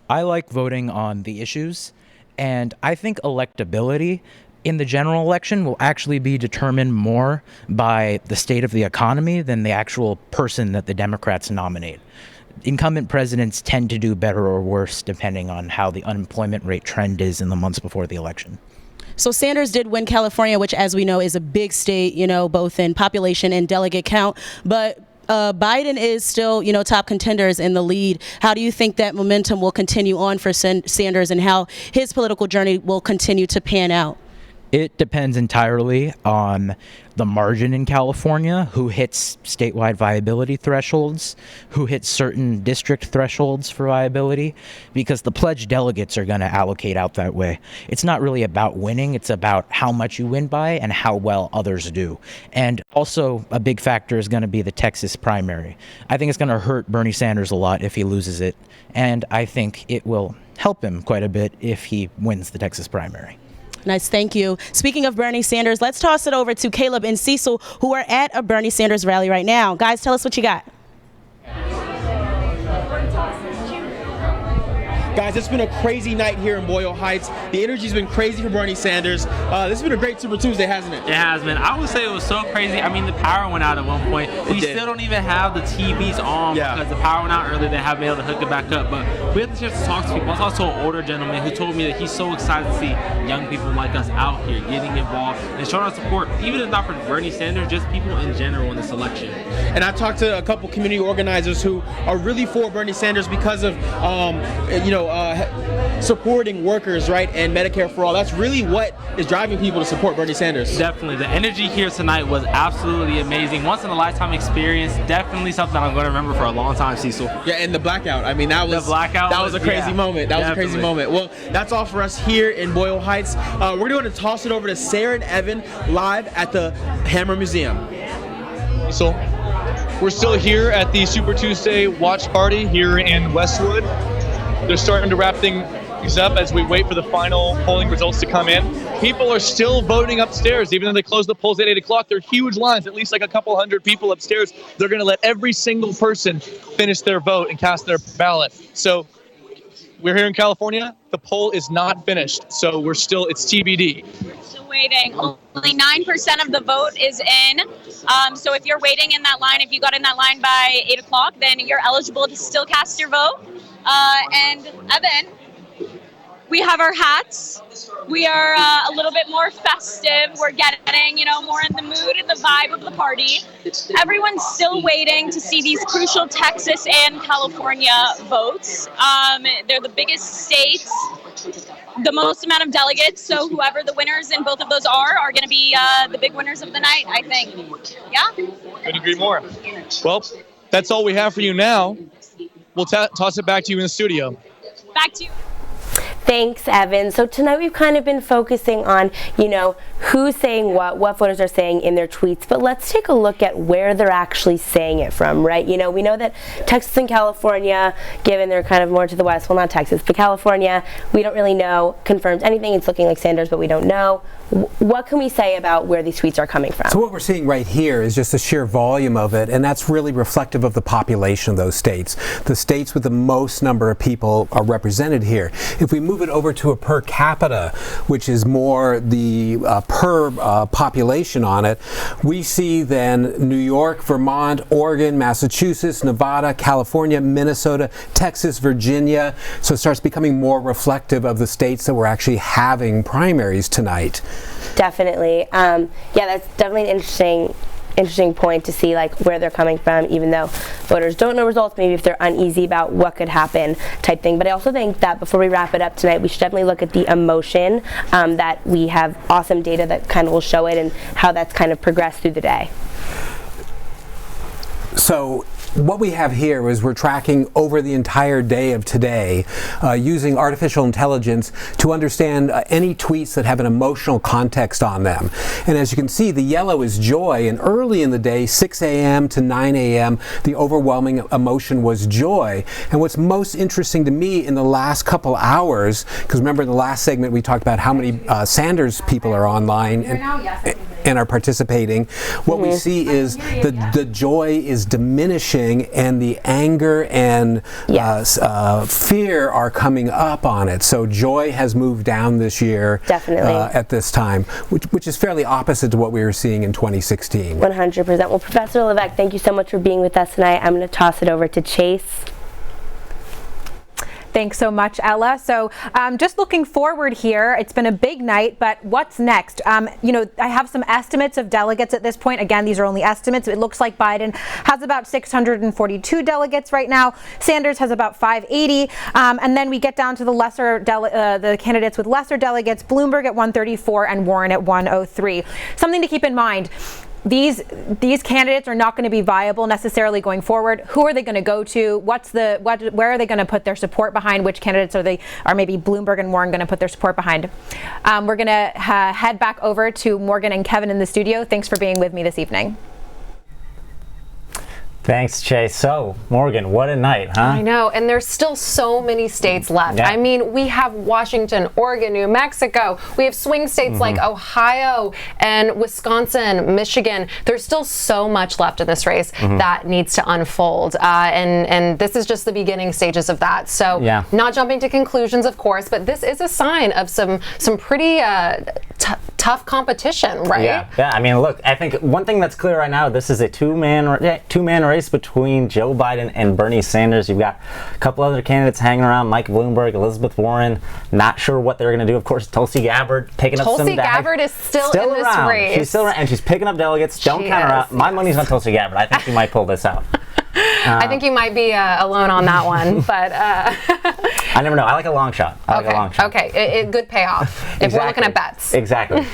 I like voting on the issues, and I think electability in the general election will actually be determined more by the state of the economy than the actual person that the Democrats nominate. Incumbent presidents tend to do better or worse depending on how the unemployment rate trend is in the months before the election. So Sanders did win California, which, as we know, is a big state, both in population and delegate count. But Biden is still, top contenders in the lead. How do you think that momentum will continue on for Sanders and how his political journey will continue to pan out? It depends entirely on the margin in California, who hits statewide viability thresholds, who hits certain district thresholds for viability, because the pledged delegates are going to allocate out that way. It's not really about winning, it's about how much you win by and how well others do. And also a big factor is going to be the Texas primary. I think it's going to hurt Bernie Sanders a lot if he loses it, and I think it will help him quite a bit if he wins the Texas primary. Nice, thank you. Speaking of Bernie Sanders, let's toss it over to Caleb and Cecil, who are at a Bernie Sanders rally right now. Guys, tell us what you got. Guys, it's been a crazy night here in Boyle Heights. The energy's been crazy for Bernie Sanders. This has been a great Super Tuesday, hasn't it? It has been. I would say it was so crazy. I mean, the power went out at one point. We still don't even have the TVs on because the power went out earlier. They haven't been able to hook it back up. But we had the chance to talk to people. I was also an older gentleman who told me that he's so excited to see young people like us out here getting involved and showing our support, even if not for Bernie Sanders, just people in general in this election. And I talked to a couple community organizers who are really for Bernie Sanders because of, supporting workers, right, and Medicare for all. That's really what is driving people to support Bernie Sanders. Definitely. The energy here tonight was absolutely amazing. Once in a lifetime experience. Definitely something I'm going to remember for a long time, Cecil. Yeah, and the blackout. I mean, that was a crazy moment. That was a crazy moment. Well, that's all for us here in Boyle Heights. We're going to toss it over to Sarah and Evan live at the Hammer Museum. So we're still here at the Super Tuesday watch party here in Westwood. They're starting to wrap things up as we wait for the final polling results to come in. People are still voting upstairs, even though they close the polls at 8 o'clock. There are huge lines, at least like a couple hundred people upstairs. They're going to let every single person finish their vote and cast their ballot. So we're here in California. The poll is not finished, so it's TBD. Still waiting. Only 9% of the vote is in. So if you're waiting in that line, if you got in that line by 8 o'clock, then you're eligible to still cast your vote. And Evan, we have our hats. We are a little bit more festive. We're getting, more in the mood and the vibe of the party. Everyone's still waiting to see these crucial Texas and California votes. They're the biggest states, the most amount of delegates. So whoever the winners in both of those are going to be the big winners of the night, I think. Yeah? Couldn't agree more. Well, that's all we have for you now. We'll toss it back to you in the studio. Back to you. Thanks, Evan. So tonight we've kind of been focusing on, who's saying what voters are saying in their tweets, but let's take a look at where they're actually saying it from, right? You know, we know that Texas and California, given they're kind of more to the west, well, not Texas, but California, we don't really know, confirms anything. It's looking like Sanders, but we don't know. What can we say about where these tweets are coming from? So what we're seeing right here is just the sheer volume of it, and that's really reflective of the population of those states. The states with the most number of people are represented here. If we move it over to a per capita, which is more the per population on it, we see then New York, Vermont, Oregon, Massachusetts, Nevada, California, Minnesota, Texas, Virginia. So it starts becoming more reflective of the states that we're actually having primaries tonight. Definitely. Yeah, that's definitely an interesting point to see, like, where they're coming from, even though voters don't know results, maybe if they're uneasy about what could happen type thing. But I also think that before we wrap it up tonight, we should definitely look at the emotion, that we have awesome data that kind of will show it and how that's kind of progressed through the day. So what we have here is we're tracking over the entire day of today using artificial intelligence to understand any tweets that have an emotional context on them. And as you can see, the yellow is joy, and early in the day, 6 a.m. to 9 a.m., the overwhelming emotion was joy. And what's most interesting to me in the last couple hours, because remember in the last segment we talked about how many Sanders people are online and are participating, what we see is the joy is diminishing and the anger and fear are coming up on it. So joy has moved down this year. Definitely. At this time, which is fairly opposite to what we were seeing in 2016. 100%. Well, Professor Levesque, thank you so much for being with us tonight. I'm going to toss it over to Chase. Thanks so much, Ella. So just looking forward here, it's been a big night, but what's next? You know, I have some estimates of delegates at this point. Again, these are only estimates. It looks like Biden has about 642 delegates right now. Sanders has about 580. And then we get down to the the candidates with lesser delegates, Bloomberg at 134 and Warren at 103. Something to keep in mind. These candidates are not going to be viable necessarily going forward. Who are they going to go to? Where are they going to put their support behind? Which candidates are maybe Bloomberg and Warren going to put their support behind? We're going to head back over to Morgan and Kevin in the studio. Thanks for being with me this evening. Thanks, Chase. So, Morgan, what a night, huh? I know, and there's still so many states left. Yeah. I mean, we have Washington, Oregon, New Mexico. We have swing states like Ohio and Wisconsin, Michigan. There's still so much left in this race that needs to unfold, and this is just the beginning stages of that. So, not jumping to conclusions, of course, but this is a sign of some pretty tough competition, right? Yeah. I mean, look, I think one thing that's clear right now, this is a two-man race between Joe Biden and Bernie Sanders. You've got a couple other candidates hanging around, Mike Bloomberg, Elizabeth Warren. Not sure what they're going to do. Of course, Tulsi Gabbard picking up some Tulsi Gabbard is still in this race. She's still around, and she's picking up delegates. Don't count her out. My money's on Tulsi Gabbard. I think she might pull this out. I think you might be alone on that one, but I never know. I like a long shot. Okay, good payoff if we're looking at bets. Exactly.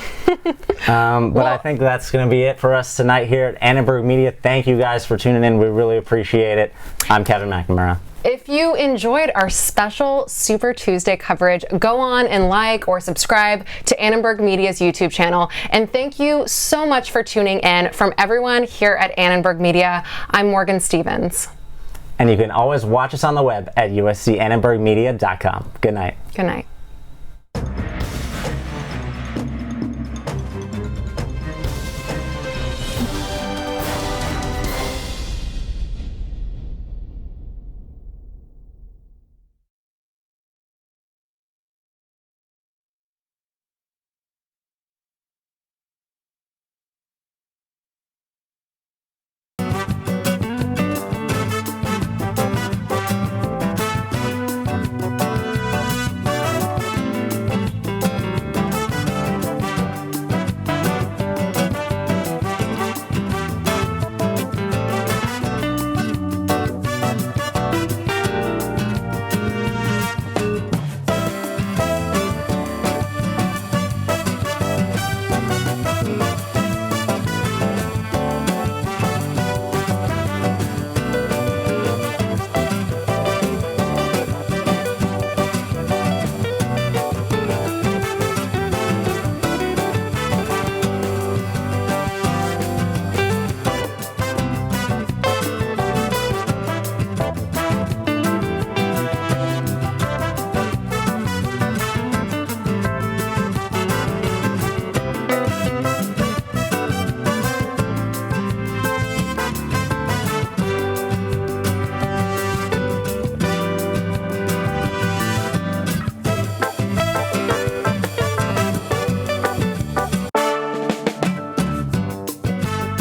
But I think that's going to be it for us tonight here at Annenberg Media. Thank you guys for tuning in. We really appreciate it. I'm Kevin McNamara. If you enjoyed our special Super Tuesday coverage, go on and like or subscribe to Annenberg Media's YouTube channel. And thank you so much for tuning in. From everyone here at Annenberg Media, I'm Morgan Stevens. And you can always watch us on the web at uscannenbergmedia.com. Good night. Good night.